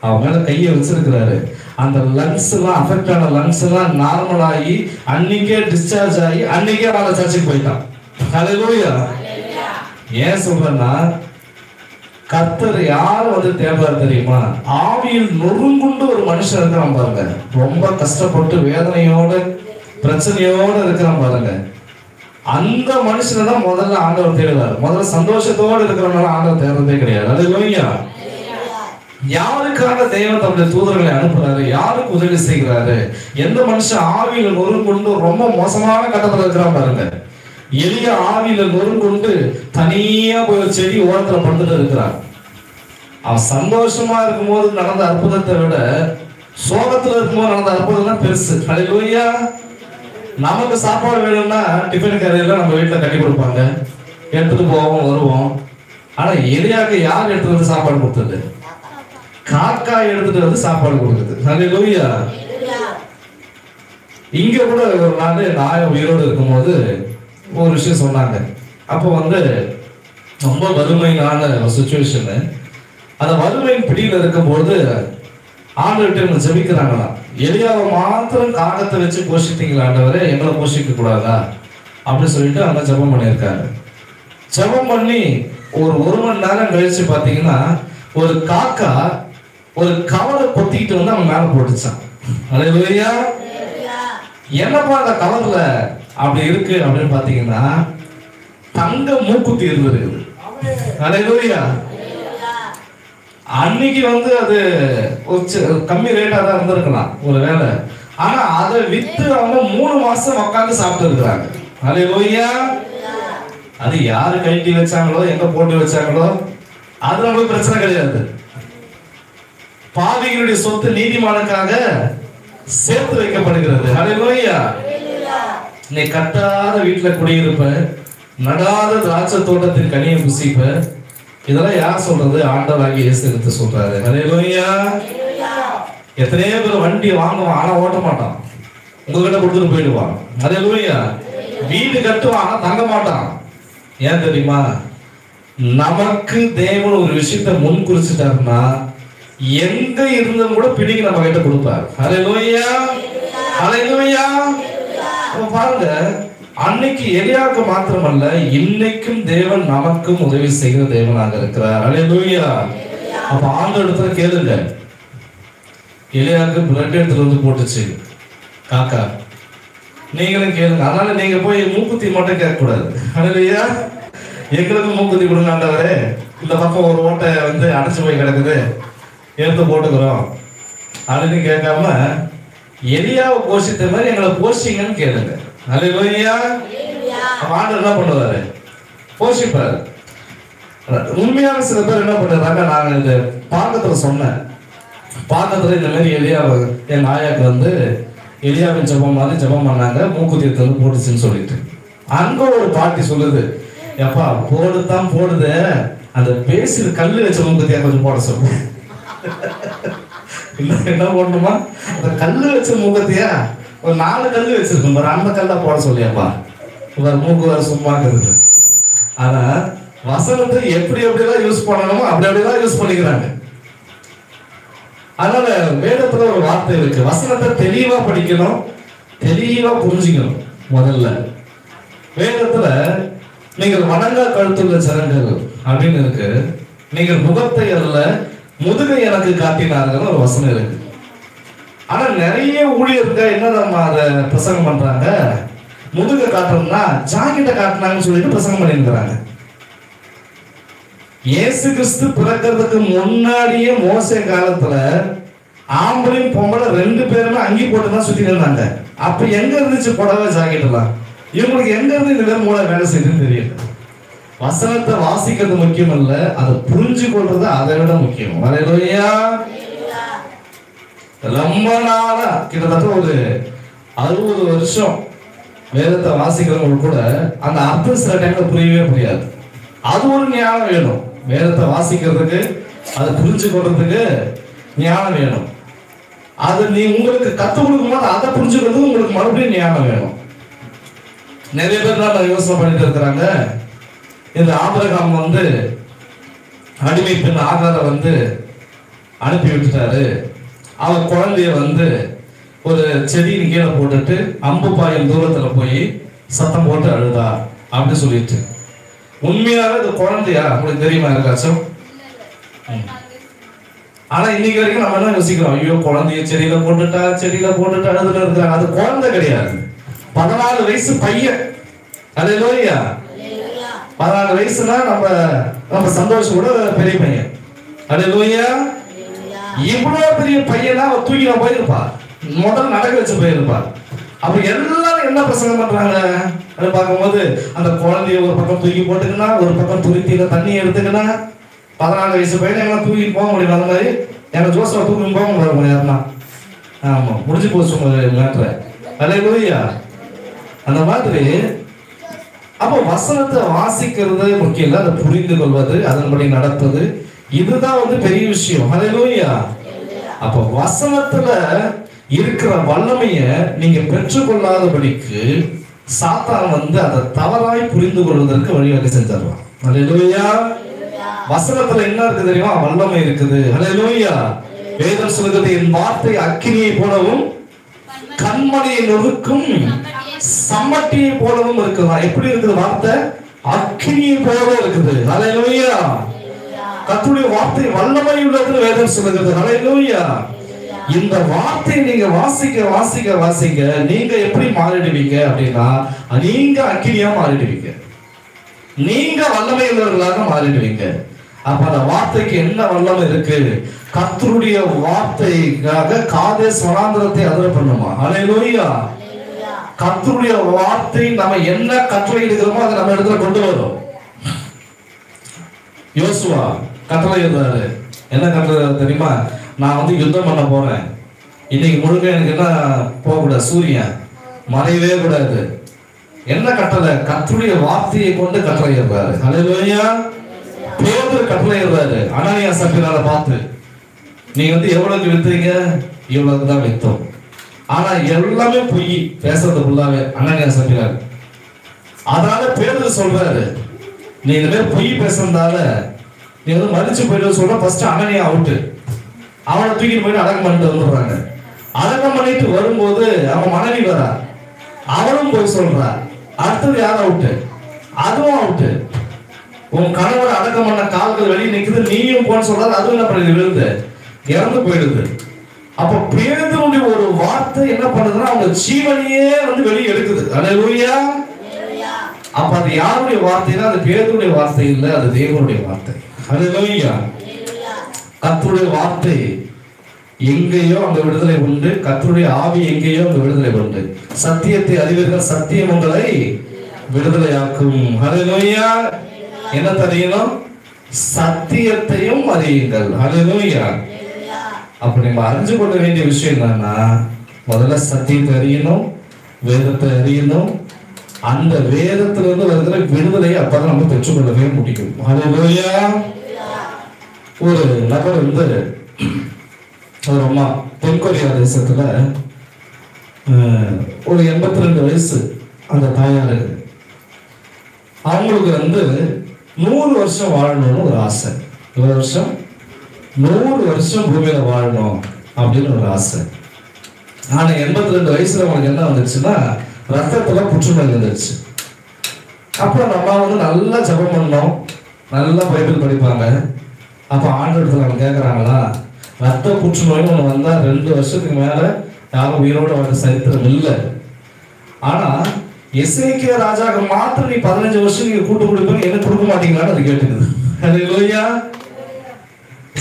அவன் மேல கையை வச்சிருக்கிறாரு. அந்த லங்ஸ் எல்லாம் அஃபெக்ட் ஆன லங்ஸ் எல்லாம் நார்மல் ஆகி அன்னைக்கே டிஸ்சார்ஜ் ஆகி அன்னைக்கே அவன் சர்ச்சுக்கு போயிட்டான். ஹல்லேலூயா. ஏன் சொல்றேன்னா, கர்த்தர் யாரை வந்து தேடுறாரு தெரியுமா? ஆவியில் நொறுங்குண்டு ஒரு மனுஷன் இருக்கிறான் பாருங்க, ரொம்ப கஷ்டப்பட்டு வேதனையோட பிரச்சனையோட இருக்கிறான் பாருங்க, அந்த மனுஷனை தான் முதல்ல ஆண்டவர் தேடுவார். முதல்ல சந்தோஷத்தோடு இருக்கிறவனால ஆண்டவர் தேடுறதே கிடையாது. அல்லேலூயா. யாருக்காக தேவன் தன்னுடைய தூதர்களை அனுப்புறாரு, யாருக்கு உதவி செய்கிறாரு? எந்த மனுஷன் ஆவியில நொறுங்குண்டு ரொம்ப மோசமான கட்டத்துல இருக்கிறான் பாருங்க. எளிய ஆவியில நொறுங்குண்டு தனியா போய் செடி ஓரத்துல படுத்துட்டு இருக்கிறான். அவன் சந்தோஷமா இருக்கும்போது நடந்த அற்புதத்தை விட சோகத்துல இருக்கும்போது நடந்த அற்புதம் தான் பெருசு. அல்லேலூயா. நமக்கு சாப்பாடு வேணும்னா டிஃபன் கேரியர்ல நம்ம வீட்டுல கட்டி கொடுப்பாங்க, எடுத்துட்டு போவோம் வருவோம். ஆனா எலியாக்கு யார் எடுத்துட்டு வந்து சாப்பாடு கொடுத்தது? காக்கா எடுத்துட்டு வந்து சாப்பாடு கொடுக்குது. அல்லேலூயா. இங்க கூட ஒரு நாள் நாய் உயிரோடு இருக்கும்போது ஒரு விஷயம் சொன்னாங்க. அப்போ வந்து ரொம்ப வறுமையான ஒரு சுச்சுவேஷனு. அந்த வறுமையின் பிடியில் இருக்கும்போது ஆண்டவர்கிட்ட ஜெபிக்கிறாங்களாம். எலியாவை மாத்திரம் காகத்தை வச்சு போஷித்தீங்களா ஆண்டவரே, எங்களை போஷிக்க கூடாதா அப்படின்னு சொல்லிட்டு அங்க ஜெபம் பண்ணியிருக்காரு. ஜெபம் பண்ணி ஒரு மணி நேரம் கழிச்சு பார்த்தீங்கன்னா ஒரு காக்கா ஒரு கவரை கொத்திக்கிட்டு வந்து அவன் மேல போட்டுச்சான். அல்லேலூயா. என்னப்பா அந்த கவர்ல அப்படி இருக்கு அப்படின்னு பாத்தீங்கன்னா தங்க மூக்குத்தி இருந்திருக்குது. அல்லேலூயா. அன்னைக்கு வந்து அது கம்மி ரேட்டா தான் இருந்திருக்கலாம் ஒரு வேலை, ஆனா அதை வித்து அவங்க 3 மாசம் உட்காந்து சாப்பிட்டு இருக்கிறாங்க. அல்லேலூயா. அது யாரு கழட்டி வச்சாங்களோ எங்க போட்டு வச்சாங்களோ அது நமக்கு பிரச்சனை கிடையாது. பாவிகளுடைய சொத்து நீதிமானுக்காக சேர்த்து வைக்கப்படுகிறது. அல்லேலூயா. நீ கட்டாத வீட்டுல குடியிருப்ப, நடாத திராட்சை தோட்டத்தின் கனியை புசிப்ப. இதெல்லாம் யார் சொல்றது? ஆண்டவராகிய இயேசு கிறிஸ்து சொல்றாரு. அல்லேலூயா. எத்தனையோ பேர் வண்டி வாங்குவான் ஆனா ஓட்ட மாட்டான், உங்ககிட்ட கொடுத்துட்டு போயிடுவான். அல்லேலூயா. வீடு கட்டுவான் ஆனா தங்க மாட்டான். ஏன் தெரியுமா? நமக்கு தேவன் ஒரு விஷயத்தை முன் குறிச்சிட்டாருன்னா எங்க இருந்தும் கூட பிடிக்கு நம்ம கிட்ட கொடுப்பார். அல்லேலூயா. அல்லேலூயா. பாருங்க, அன்னைக்கு எலியாவுக்கு மாத்திரமல்ல, இன்னைக்கும் தேவன் நமக்கும் உதவி செய்கிற தேவனாக இருக்கிறார். அல்லேலூயா. அப்ப ஆண்டவரிடத்துல கேளுங்க. எலியாவுக்கு பிரெட் எடுத்துட்டு வந்து போட்டுச்சு காக்கா, நீங்களும் கேளுங்க. அதனால நீங்க போய் மூக்குத்தி மட்டும் கேட்க கூடாது. அல்லேலூயா. எங்களுக்கு மூக்குத்தி கொடுங்க ஆண்டவரே, இந்த பக்கம் ஒரு ஓட்டை வந்து அடைச்சு போய் கிடக்குது, எடுத்து போட்டுக்கிறோம் அப்படின்னு கேட்காம எலியாவை போஷித்த மாதிரி எங்களை போஷிங்கன்னு கேளுங்க. அல்லேலூயா. ஆண்டவர் என்ன பண்ணுவாரு? போஷிப்பாரு. உண்மையான சில பேர் என்ன பண்றாங்க, நாங்க இந்த பாக்கத்துல சொன்னேன், பாக்கத்துல இந்த மாதிரி எலியாவை என் ஆயாக்கு வந்து எலியாவின் ஜெபம் மாதிரி ஜெபம் பண்ணாங்க, மூக்குத்தியத்தை வந்து போட்டுச்சுன்னு சொல்லிட்டு. அங்க ஒரு பாட்டி சொல்லுது, எப்பா போடுதான் போடுது, அந்த பேசி கல்லு வச்ச மூக்குத்தியா கொஞ்சம் போட சொல்லு. என்ன போடணுமா? அந்த கல்லு வச்ச மூக்கத்தியா ஒரு 4 கல்லு வச்சிருக்கும் பாரு, அந்த கல்ல போட சொல்லியாப்பா. மூக்கு வேற சும்மா இருக்குது. ஆனா வசனத்தை எப்படி எப்படிலாம் யூஸ் பண்ணணுமோ அப்படி அப்படிலாம் யூஸ் பண்ணிக்கிறாங்க. அதனால வேதத்துல ஒரு வார்த்தை இருக்கு, வசனத்தை தெளிவா படிக்கணும், தெளிவா புரிஞ்சுக்கணும். முதல்ல வேதத்துல நீங்கள் வணங்கா கழுத்துள்ள ஜனங்கள் அப்படின்னு இருக்கு, நீங்கள் முகத்தை அல்ல முதுகை எனக்கு காட்டினார்கள் ஒரு வசனம் இருக்கு. ஆனா நிறைய ஊழியர்கள் என்ன நம்ம அதை பிரசங்கம் பண்றாங்க, முதுகை காட்டணும்னா ஜாக்கெட்டை காட்டினாங்கன்னு சொல்லிட்டு பிரசங்கம் பண்ணிருக்கிறாங்க. இயேசு கிறிஸ்து பிறக்கிறதுக்கு முன்னாடியே மோசே காலத்துல ஆம்பளையும் பொம்பளை 2 பேருமே அங்கி போட்டுதான் சுத்தி இருந்தாங்க. அப்ப எங்க இருந்துச்சு புடவை ஜாக்கெட் எல்லாம்? இவங்களுக்கு எங்க இருந்து இந்த பேர் மூளை வேலை செய்யுதுன்னு தெரியல. வசனத்தை வாசிக்கிறது முக்கியம் இல்ல, அதை புரிஞ்சு கொள்றது அதை விட முக்கியம். அல்லேலூயா. ரொம்ப நாளா கிட்டத்தட்ட ஒரு 60 வருஷம் வேதத்தை வாசிக்கிறவங்க கூட அந்த அர்த்தம் சில டைம்ல புரியவே புரியாது. அது ஒரு ஞானம் வேணும். வேதத்தை வாசிக்கிறதுக்கு, அதை புரிஞ்சு கொள்றதுக்கு ஞானம் வேணும். அது நீ உங்களுக்கு கற்றுக் கொடுக்கும் போது அதை புரிஞ்சுக்கிறதுக்கு உங்களுக்கு மறுபடியும் ஞானம் வேணும். நிறைய பேர் தான் யோசனை பண்ணிட்டு இருக்கிறாங்க, இந்த ஆபிரகாம் வந்து அடிமை பெண் ஆகார வந்து அனுப்பி விட்டுட்டாரு, அவர் குழந்தைய வந்து ஒரு செடியின் கீழே போட்டுட்டு அம்பு பாயும் தூரத்துல போய் சத்தம் போட்டு அழுதா அப்படின்னு சொல்லிட்டு. உண்மையாவே இந்த குழந்தையா உங்களுக்கு தெரியுமா? இருக்காச்சும் ஆனா இன்னைக்கு வரைக்கும் நம்ம என்ன யோசிக்கிறோம், ஐயோ குழந்தைய செடியில போட்டுட்டா அதுல இருக்கிறாங்க. அது குழந்தை கிடையாது, 14 வயசு பையன். அல்லேலூயா. 14 வயசுனா நம்ம சந்தோஷம் கூட பெரிய பையன். அல்லேலூயா. இவ்வளவு பெரிய பையனா அவ தூக்கி நான் போயிருப்பா, முதல்ல நடக்க வச்சு போயிருப்பா. அப்ப எல்லாரும் என்ன பிரசங்கம் பண்றாங்க அதை பார்க்கும்போது, அந்த குழந்தைய ஒரு பக்கம் தூக்கி போட்டுக்கினா, ஒரு பக்கம் துருத்தியில தண்ணி எடுத்துக்கினா, 14 வயசு பையனை எல்லாம் தூக்கிட்டு போக முடியும். அந்த மாதிரி எனக்கு ஜோசப் தூக்கி போக முடியாதுன்னா, ஆமா முடிஞ்சு போச்சு மேட்ரு. அல்லேலூயா. அந்த மாதிரி அப்போ வசனத்தை வாசிக்கிறது முக்கியம் இல்லை, அதை புரிந்து கொள்வது, அதன்படி நடப்பது, இதுதான் பெரிய விஷயம். அல்லேலூயா. அப்போ வசனத்துல இருக்கிற வல்லமைய நீங்க பெற்றுக்கொள்ளாதபடிக்கு சாத்தான் அதை தவறாய் புரிந்து கொள்வதற்கு வழிவகை செஞ்சிடலாம். அல்லேலூயா. வசனத்துல என்ன இருக்கு தெரியுமா? வல்லமை இருக்குது. அல்லேலூயா. வேதம் சொல்கிறது, என் வார்த்தை அக்கினியை போலவும் கண்மணியை நொறுக்கும் சம்மட்டியை போலவும் இருக்குதா. எப்படி இருக்குது வார்த்தை? அக்கினியை போல இருக்குது. அல்லேலூயா. கர்த்தருடைய வார்த்தை வல்லமை உள்ளது வேதம் சொல்கிறது. அல்லேலூயா. இந்த வார்த்தையை நீங்க வாசிக்க வாசிக்க வாசிக்க நீங்க எப்படி மாறிடுவீங்க அப்படின்னா, நீங்க அக்கினியா மாறிடுவீங்க, நீங்க வல்லமை உள்ளவர்களாக மாறிடுவீங்க. அப்ப அந்த வார்த்தைக்கு என்ன வல்லமை இருக்கு? கர்த்தருடைய வார்த்தைக்காக காதேஸ் வனாந்திரத்தை அதிர பண்ணுமா. அல்லேலூயா. கர்த்தருடைய வார்த்தை நம்ம என்ன கட்டளை இருக்கிறோமோ அதை நம்ம இடத்துல கொண்டு வரும். யோசுவா கட்டளை இருந்தாரு. என்ன கட்டளை தெரியுமா? நான் யுத்தம் பண்ண போறேன், இன்னைக்கு முழுக்க எனக்கு என்ன போகக்கூடாது, சூரியன் மறையவே கூடாது. என்ன கட்டளை? கர்த்தருடைய வார்த்தையை கொண்டு கட்டளை இருந்தாரு. அல்லேலூயா. பேதுரு கட்டளை இருந்தாரு. அனனியா சப்பீரால பார்த்து, நீங்க எவ்வளவுக்கு வித்தீங்க? இவ்வளவுக்கு தான் வித்தோம். ஆனா எல்லாமே பொய், பேசுறது ஃபுல்லாவே அனனியா சப்பீரால். அதனால பேதுரு சொல்றாரு, நீ இந்த மாதிரி பொய் பேசுறதால நீ மறிச்சு போயிட்டு சொல்ற. ஃபர்ஸ்ட் அனனியா அவுட்டு, அவனை தூக்கிட்டு போயிட்டு அடக்கம் பண்ணிட்டு வந்துடுறாங்க. அடக்கம் பண்ணிட்டு வரும்போது அவன் மனைவி வரா, அவனும் போய் சொல்றா. அடுத்தது யார் அவுட்டு? அதுவும் அவுட்டு. உன் கணவர் அடக்கம் பண்ண கால்கள் வெளியே நிக்குது, நீயும் போன்னு சொல்றாரு, அதுவும் என்ன பண்ணுது? விழுந்து இறந்து போயிடுது. அப்ப பேதுருடைய ஒரு வார்த்தை என்ன பண்ணுதுன்னா அவங்க ஜீவனையே வெளியே எடுக்குது. அல்லேலூயா. அப்ப அது யாருடைய வார்த்தைனா அது பேதுருடைய வார்த்தை இல்லை, அது தேவனுடைய வார்த்தை. அல்லேலூயா. கர்த்தருடைய வார்த்தை எங்கேயோ அங்க விடுதலை உண்டு, கர்த்தருடைய ஆவி எங்கேயோ அங்க விடுதலை உண்டு. சத்தியத்தை அறிவீர்கள், சத்தியம் உங்களை விடுதலையாக்கும். அல்லேலூயா. என்ன தெரியணும்? சத்தியத்தையும் அறியுங்கள். அல்லேலூயா. அப்ப நம்ம அறிஞ்சு கொள்ள வேண்டிய விஷயம் என்னன்னா, முதல்ல சத்தியத்தை அறியணும், வேதத்தை அறியணும். அந்த வேதத்திலிருந்து வருகிற விடுதலையை அப்பதான் நம்ம பெற்றுக்கொள்ளவே முடியும். அல்லேலூயா. ஒரு நபர் ஒரு அம்மா தென்கொரியா தேசத்துல ஒரு 82 வயசு அந்த தாயாரு. அவங்களுக்கு 100 வருஷம் வாழணும்னு ஒரு ஆசை. 100 வருஷம் பூமியில வாழணும் அப்படின்னு ஒரு ஆசை. ஆனா 82 வயசுல அவங்களுக்கு என்ன வந்துச்சுன்னா, ரத்தத்துல புற்றுநோய் வந்துருச்சு. அப்புறம் நம்ம நல்லா ஜெபம் பண்ணோம், நல்லா பைபிள் படிப்பாங்க. அப்ப ஆண்டவரத்துல அவங்க கேட்கறாங்களா, ரத்த புற்றுநோய் ஒண்ணு வந்தா 2 வருஷத்துக்கு மேல யாரும் உயிரோட வர சரித்திரம் இல்லை. ஆனா எசேக்கியா ராஜாக்கு மாத்திரம் நீ 15 வருஷம் நீங்க கூட்டு கொடுப்பீங்க, எனக்கு கொடுக்க மாட்டீங்களான்னு அது கேட்டுக்குது. அல்லேலூயா.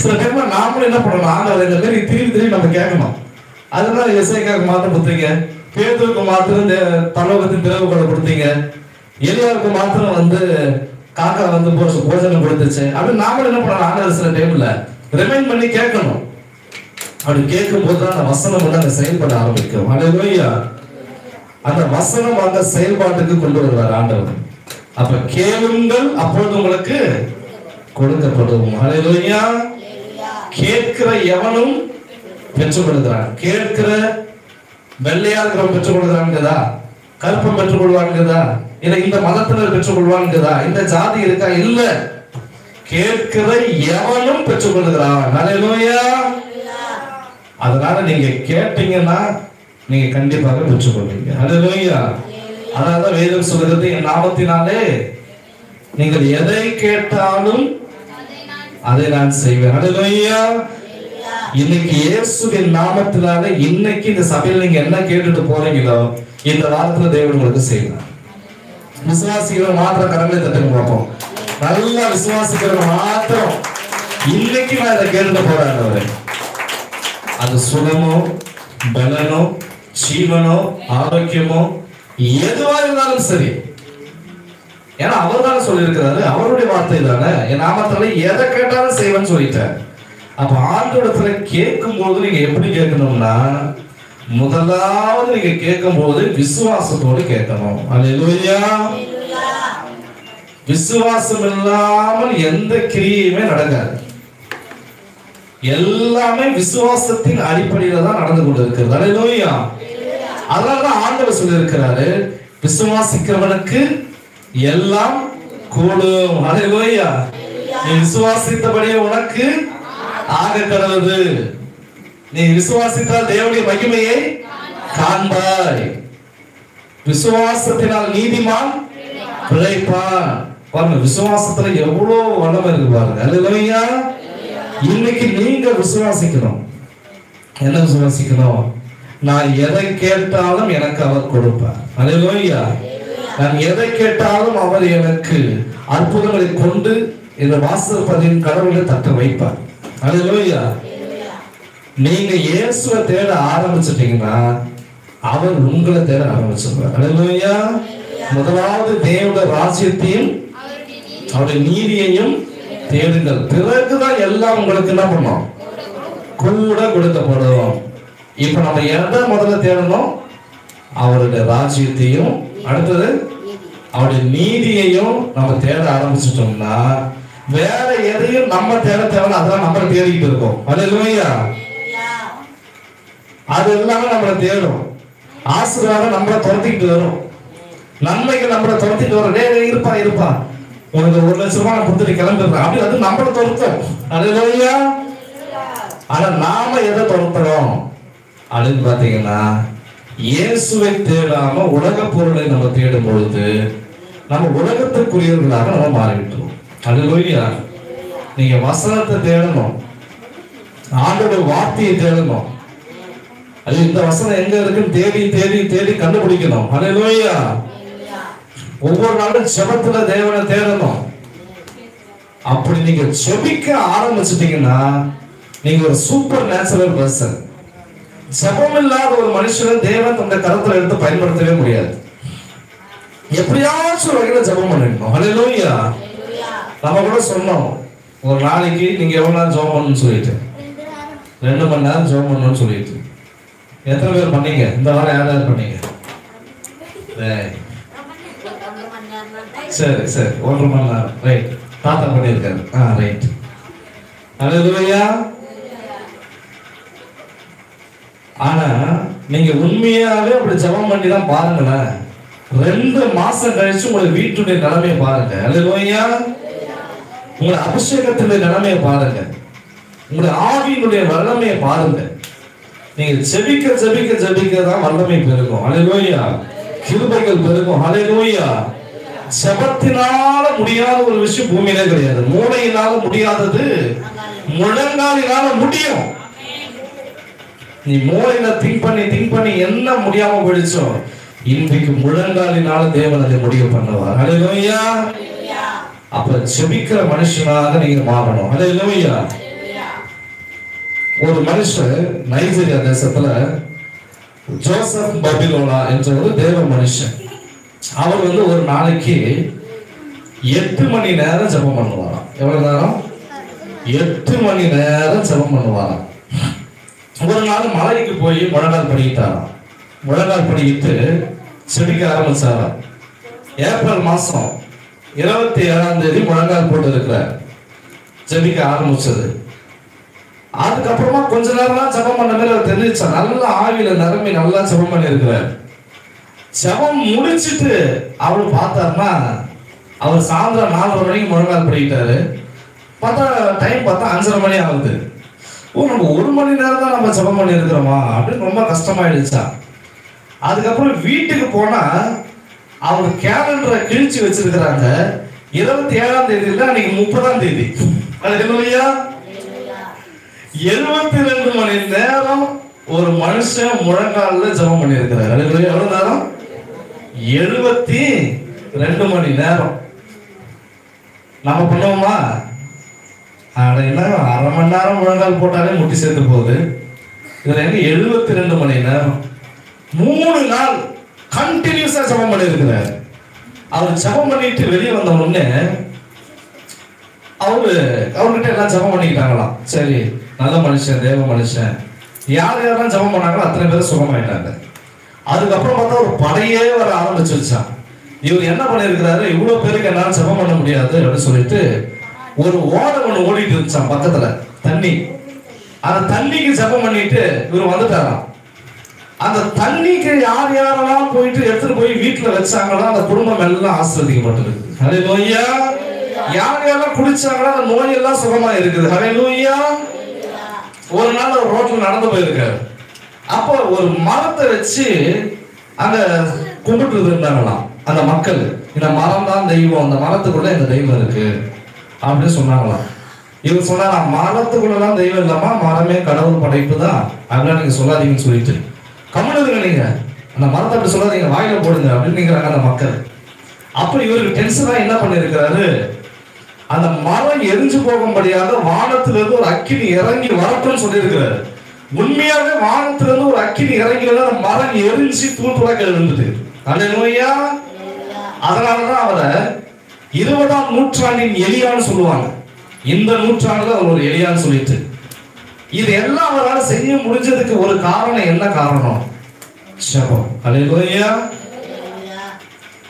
சில டைம்ல நாமளும் என்ன பண்ணணும், ஆண்டவரே இந்த மாதிரி திருப்பி நம்ம கேட்கணும். அதனால எசேக்கியாவுக்கு மாத்திரம் கொடுத்தீங்க, பேதுருக்கு மாத்திரம் பரலோகத்தின் திறவுகளை கொடுத்தீங்க, எலியாவுக்கு மாத்திரம் காக்கா போஜனம் கொடுத்துச்சு அப்படின்னு நாமளும் என்ன பண்ணணும், ஆண்டவர் சில டைம்ல ரிமைண்ட் பண்ணி கேட்கணும். அப்படி கேட்கும் போதுதான் அந்த வசனம் அங்க செயல்பட ஆரம்பிக்கும். அல்லேலூயா. அந்த வசனம் அந்த செயல்பாட்டுக்கு கொண்டு வருவார் ஆண்டவர். அப்ப கேளுங்கள் அப்பொழுது உங்களுக்கு கொடுக்கப்படும். அல்லேலூயா. கேட்கிற எவனும் பெற்றுக்கொள்கிறான். கேட்கிற வெள்ளையா இருக்கிறவன் பெற்றுக்கொள்கிறான்கிறதா, கருப்பம் பெற்றுக்கொள்வான்கிறதா, இல்ல இந்த மதத்தினர் பெற்றுக்கொள்வான்கிறதா, இந்த ஜாதி இருக்கா? இல்ல, கேட்கிற எவனும் பெற்றுக்கொள்கிறான். அல்லேலூயா. அதனால நீங்க கேட்டீங்கன்னா நீங்க கண்டிப்பாக பெற்றுக்கொள்வீங்க. அல்லேலூயா. அதனாலதான் வேதம் சொல்கிறது, என் நாமத்தினாலே நீங்கள் எதை கேட்டாலும் அதை நான் செய்வேன். ஹல்லேலூயா. இன்னைக்கு இயேசுவின் நாமத்தினால இன்னைக்கு இந்த சபையில் நீங்க என்ன கேட்டுட்டு போறீங்களோ இந்த வாரத்துல தேவன் உங்களுக்கு செய்வார். விசுவாசிகள் மாத்திரம் கடமை தட்டுங்க பார்ப்போம். நல்லா விசுவாசிக்கிறவங்க மாத்திரம் இன்னைக்கு நான் இதை கேட்டுட்டு போறேன். அது சுகமோ பலனோ ஜீவனோ ஆரோக்கியமோ எதுவா இருந்தாலும் சரி, ஏன்னா அவர் தானே சொல்லியிருக்கிறாரு, அவருடைய வார்த்தை தானே. என் நாமத்துல எதை கேட்டாலும் செய்வேன்னு சொல்லிட்டார். அப்ப ஆண்டவரிடத்துல கேட்கும் போது நீங்க எப்படி கேட்கணும்னா, முதலாவது நீங்க கேட்கும் போது விசுவாசத்தோடு கேட்கணும். அல்லேலூயா. விசுவாசம் இல்லாமல் எந்த கிரியையுமே நடக்காது. எல்லாமே விசுவாசத்தின் அடிப்படையில தான் நடந்து கொண்டிருக்கிறது. அல்லேலூயா. அதனாலதான் ஆண்டவர் சொல்லியிருக்கிறாரு, விசுவாசிக்கிறவனுக்கு எல்லாம் கூடும். அல்லேலூயா. நீ விசுவாசித்தபடியே உனக்கு ஆக கடவுது. நீ விசுவாசித்தால் தேவனுடைய மகிமையை காண்பாய். விசுவாசத்தினால் நீதிமான் பிழைப்பான். பாருங்க, விசுவாசத்துல எவ்வளவு வல்லமை இருக்கு பாருங்க. அல்லேலூயா. இன்னைக்கு நீங்க விசுவாசிக்கணும். என்ன விசுவாசிக்கணும்? நான் எதை கேட்டாலும் எனக்கு அவர் கொடுப்பார். அல்லேலூயா. நான் எதை கேட்டாலும் அவர் எனக்கு அற்புதங்களை கொண்டு இந்த வாசற்படியின் கடவுளை தட்ட வைப்பார். அல்லேலூயா. நீங்க இயேசுவை தேட ஆரம்பிச்சிட்டீங்கன்னா அவர் உங்களை தேட ஆரம்பிச்சிருவார். அல்லேலூயா. முதலாவது தேவனுடைய ராஜ்யத்தையும் அவருடைய நீதியையும் தேடுங்கள், பிறகுதான் எல்லாம் உங்களுக்கு என்ன பண்ணும்? கூட கொடுக்கப்படும். இப்ப நம்ம எதை முதல்ல தேடணும்? அவருடைய ராஜ்யத்தையும் அடுத்தது அவருடைய நீதியையும் நம்ம தேட ஆரம்பிச்சிட்டோம்னா வேற எதையும் நம்ம தேட தேவை, அதெல்லாம் நம்ம தேடிக்கிட்டு இருக்கோம். அல்லேலூயா. அது எல்லாமே நம்மளை தேடும். ஆசீர்வாதம் நம்மளை துரத்திக்கிட்டு வரும், நன்மைகள் நம்மளை துரத்திட்டு வரும். இருப்பா இருப்பா, உனக்கு 1 லட்சம் ரூபாய் நான் கொடுத்துட்டு கிளம்பிடுறேன் அப்படி, அது நம்மளை துரத்தும். அல்லேலூயா. ஆனா நாம எதை துரத்துறோம் அப்படின்னு பாத்தீங்கன்னா, இயேசுவை தேடாம உலக பொருளை நம்ம தேடும் பொழுது நம்ம உலகத்துக்குரியவர்களாக நம்ம மாறிவிட்டோம். அல்லேலூயா. நீங்க வசனத்தை தேடணும், ஆண்டோட வார்த்தையை தேடணும். அது இந்த வசனம் எங்க இருக்குன்னு தேடி தேடி தேடி கண்டுபிடிக்கணும். அல்லேலூயா. ஒவ்வொரு நாளும் ஜெபத்துல தேவனை தேடணும். அப்படி நீங்க ஜெபிக்க ஆரம்பிச்சிட்டீங்கன்னா நீங்க ஒரு சூப்பர் நேச்சுரல் பர்சன். ஜெபம் இல்லாத ஒரு மனுஷனை தேவன் தன்னுடைய கரத்துல எடுத்து பயன்படுத்தவே முடியாது. எப்படியாச்சும் வகையில ஜெபம் பண்ணிடணும். அல்லேலூயா. நம்ம கூட சொன்னோம், ஒரு நாளைக்கு நீங்க எவ்வளவு நேரம் ஜெபம் பண்ணணும்னு சொல்லிட்டு 2 மணி நேரம் ஜெபம் பண்ணணும்னு சொல்லிட்டு எத்தனை பேர் பண்ணீங்க? இந்த வாரம் யாராவது பண்ணீங்க? சரி சரி, 1 மணி நேரம். ரைட். தாத்தா பண்ணியிருக்காரு. ரைட். அல்லேலூயா. ஆனா நீங்க உண்மையாவே அப்படி ஜெபம் பண்ணி தான் பாருங்களேன், 2 மாசம் கழிச்சு உங்களுடைய வீட்டுடைய நிலைமையை பாருங்க. அல்லேலூயா. உங்களுடைய அபிஷேகத்தினுடைய நிலைமையை பாருங்க, உங்களுடைய ஆவியினுடைய வல்லமையை பாருங்க. நீங்க ஜெபிக்க ஜெபிக்க ஜெபிக்க தான் வல்லமை பெருகும். அல்லேலூயா. கிருபைகள் பெருகும். அல்லேலூயா. ஜெபத்தினால முடியாத ஒரு விஷயம் பூமியிலே கிடையாது. மூளையினால முடியாதது முழங்காலினால முடியும். நீ மூளையில திங்க் பண்ணி என்ன முடியாம போயிடுச்சோ இன்றைக்கு முழங்காலினால தேவன் அதை முடிவு பண்ணுவார். அல்லேலூயா. அப்ப ஜெபிக்கிற மனுஷனாக நீங்க மாறணும். அல்லேலூயா. ஒரு மனுஷன் நைஜீரியா தேசத்துல ஜோசப் பபிலோனா என்ற ஒரு தேவ மனுஷன், அவர் ஒரு நாளைக்கு 8 மணி நேரம் ஜெபம் பண்ணுவாராம். எவ்வளவு நேரம்? 8 மணி நேரம் ஜெபம் பண்ணுவாராம். ஒரு நாள் மலைக்கு போய் முழங்கால் படிக்கிட்டாராம். முழங்கால் படிக்கிட்டு செபிக்க ஆரம்பிச்சாராம். ஏப்ரல் மாசம் 27ஆம் தேதி முழங்கால் போட்டு இருக்கிறார். ஜெபிக்க ஆரம்பிச்சது. அதுக்கப்புறமா கொஞ்ச நேரம் தான் ஜெபம் பண்ண மாதிரி அவர் தெரிஞ்சிச்சா, நல்லா ஆவியில நிரம்பி நல்லா ஜெபம் பண்ணி இருக்கிறார். ஜெபம் முடிச்சிட்டு அவரு பார்த்தாருன்னா, அவர் சாயந்தரம் 4:30 மணிக்கு முழங்கால் படிக்கிட்டாரு. பார்த்தா டைம் பார்த்தா 5:30 மணி ஆகுது. நம்ம 1 மணி நேரம் தான் நம்ம ஜெபம் பண்ணி இருக்கிறோமா அப்படின்னு ரொம்ப கஷ்டமாயிடுச்சா. அதுக்கப்புறம் வீட்டுக்கு போனா அவர் கேலண்டரை கிழிச்சு வச்சிருக்கிறாங்க. 27ஆம் தேதி இல்லை, அன்னைக்கு 30ஆம் தேதி. அல்லேலூயா. 72 மணி நேரம் ஒரு மனுஷன் முழங்கால ஜெபம் பண்ணியிருக்கிறார். அல்லேலூயா. எவ்வளவு நேரம்? 72 மணி நேரம். நம்ம பண்ணுவோமா? என்ன அரை மணி நேரம் முழங்கால் போட்டாலே முட்டி சேர்த்து போகுது. இதுல எங்க 72 மணி நேரம் 3 நாள் கண்டினியூஸா ஜெபம் பண்ணியிருக்கிறார். அவர் ஜெபம் பண்ணிட்டு வெளியே வந்த உடனே அவர்கிட்ட எல்லாம் ஜெபம் பண்ணிக்கிட்டாங்களாம். சரி, நல்ல மனுஷன், தேவ மனுஷன், யார் யாரெல்லாம் ஜெபம் பண்ணாங்களோ அத்தனை பேரும் சுகமாயிட்டாங்க. அதுக்கப்புறம் பார்த்தா ஒரு படையே வர ஆரம்பிச்சிருச்சான். இவர் என்ன பண்ணிருக்கிறாரு, இவ்வளவு பேருக்கு என்னால ஜெபம் பண்ண முடியாது அப்படின்னு சொல்லிட்டு ஒரு ஓடை ஒண்ணு ஓடிட்டு இருந்துச்சான் பக்கத்துல தண்ணி. அந்த தண்ணிக்கு ஜெபம் பண்ணிட்டு இவர் வந்துட்டாராம். அந்த தண்ணிக்கு யார் யாரெல்லாம் போயிட்டு எடுத்துட்டு போய் வீட்டுல வச்சாங்களோ அந்த குடும்பம் எல்லாம் ஆசீர்வதிக்கப்பட்டிருக்கு. ஹல்லேலூயா. யார் யாரெல்லாம் குடிச்சாங்களோ அந்த நோய் எல்லாம் சுகமா இருக்குது. ஹல்லேலூயா. ஒரு நாள் ஒரு ரோட்ல நடந்து போயிருக்காரு. அப்போ ஒரு மரத்தை வச்சு அங்க கும்பிட்டு இருந்தாங்களாம் அந்த மக்கள். இந்த மரம் தான் தெய்வம், அந்த மரத்துக்குள்ள இந்த தெய்வம் இருக்கு அப்படின்னு சொன்னாங்களாம். இவர் சொன்னா, மரத்துக்குள்ளதான் தெய்வம் இல்லாம மரமே கடவுள் படைப்பு தான், அதெல்லாம் நீங்க சொல்லாதீங்கன்னு சொல்லிட்டு கம்முனுங்க, நீங்க அந்த மரத்தை அப்படி சொல்லாதீங்க, வாயில போடுங்க அப்படின்னு அந்த மக்கள். அப்ப இவருக்கு டென்ஷனா என்ன பண்ணிருக்கிறாரு, அந்த மரம் எரிஞ்சு போகும்படியாக வானத்திலிருந்து ஒரு அக்கினி இறங்கி வரட்டும்னு சொல்லியிருக்கிறாரு. உண்மையாவே வானத்திலிருந்து ஒரு அக்கினி இறங்கி வந்து அந்த மரம் எரிஞ்சு தூள்புறாக்க இருந்தது. அல்லேலூயா. அதனாலதான் அவரை 20ஆம் நூற்றாண்டின் எலியான்னு சொல்லுவாங்க. இந்த நூற்றாண்டுல அவர் ஒரு எலியான்னு சொல்லிட்டு இது எல்லாம் அவரால் செய்ய முடிஞ்சதுக்கு ஒரு காரணம். என்ன காரணம்? ஜெபம். அல்லேலூயா.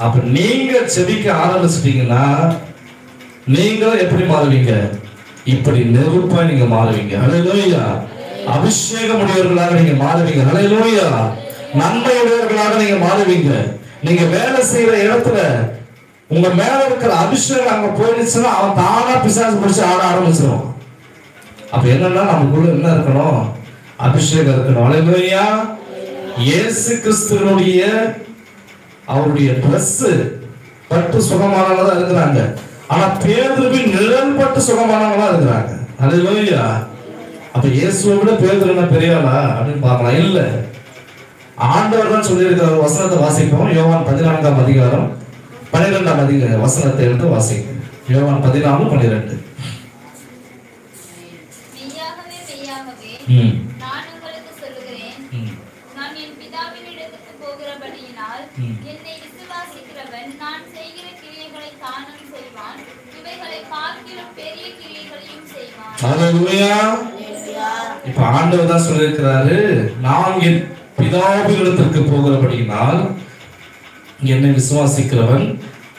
அப்ப நீங்க செபிக்க ஆரம்பிச்சிட்டீங்கன்னா நீங்களும் எப்படி மாறுவீங்க? இப்படி நெருப்பா நீங்க மாறுவீங்க. அல்லேலூயா. அபிஷேகம் உடையவர்களாக நீங்க மாறுவீங்க. அல்லேலூயா. நன்மை உடையவர்களாக நீங்க மாறுவீங்க. நீங்க வேலை செய்யற இடத்துல உங்க மேல இருக்கிற அபிஷேகம் அங்க போயிடுச்சுன்னா அவன் தானா பிசாசு பிடிச்சு ஆட ஆரம்பிச்சிடும். அப்ப என்னன்னா நமக்குள்ள என்ன இருக்கணும்? அபிஷேகம் இருக்கணும். அல்லேலூயா. இயேசு கிறிஸ்துவினுடைய அவருடைய ட்ரெஸ் பட்டு சுகமானவங்களா இருக்கிறாங்க. ஆனா பேதுருவின் நிழல் பட்டு சுகமானவங்களா இருக்கிறாங்க. அல்லேலூயா. அப்ப இயேசுவை விட பேதுரு என்ன பெரியாளா அப்படின்னு பார்க்கலாம். இல்ல, ஆண்டவர் தான் சொல்லி இருக்கிற வசனத்தை வாசிப்போம். யோவான் 14ஆம் அதிகாரம் 12ஆம் வசனத்தை எடுத்து வாசிப்போம். யோவான் 14:12. நான் உங்களுக்கு சொல்லுகிறேன், நான் என் பிதாவினிடத்துக்கு போகிறபடியினால் என்னை விசுவாசிக்கிறவன் நான் செய்கிற கிரியைகளை தானும் செய்வான், இவைகளை பார்க்கிலும் பெரிய கிரியைகளையும் செய்வான். ஹல்லேலூயா. இப்ப ஆண்டவர் தான் சொல்லியிருக்கிறாரு, நான் என் பிதாவினிடத்திற்கு போகிறபடியினால் என்னை விசுவாசிக்கிறவன்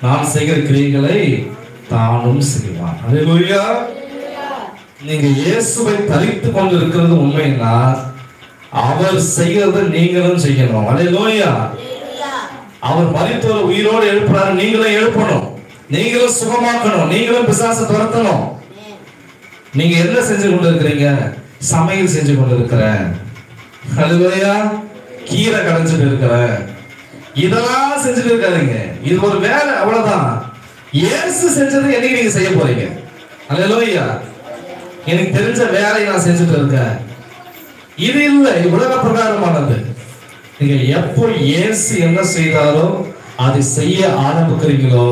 நான் செய்கிற கிரியைகளை தானும் செய்வான். ஹல்லேலூயா. நீங்க இயேசுவை தரித்து கொண்டு இருக்கிறது உண்மைன்னா அவர் செய்யறதை நீங்களும் செய்யணும். அல்லேலூயா. அவர் மரித்தோர் உயிரோடு எழுப்புறாரு, நீங்களும் எழுப்பணும். நீங்களும் சுகமாக்கணும். நீங்களும் பிசாசை துரத்தணும். நீங்க என்ன செஞ்சு கொண்டு இருக்கிறீங்க? சமையல் செஞ்சு கொண்டு இருக்கிறேன். அல்லேலூயா. கீரை கடைஞ்சிட்டு இருக்கிறேன். இதெல்லாம் செஞ்சுட்டு இருக்காதீங்க. இது ஒரு வேலை, அவ்வளவுதான். இயேசு செஞ்சது என்னைக்கு நீங்க செய்ய போறீங்க? அல்லேலூயா. எனக்கு தெரிஞ்ச வேலையை நான் செஞ்சுட்டு இருக்கேன். இது இல்லை, உலக பிரகாரமானது. நீங்க எப்போ இயேசு என்ன செய்தாரோ அதை செய்ய ஆரம்பிக்கிறீங்களோ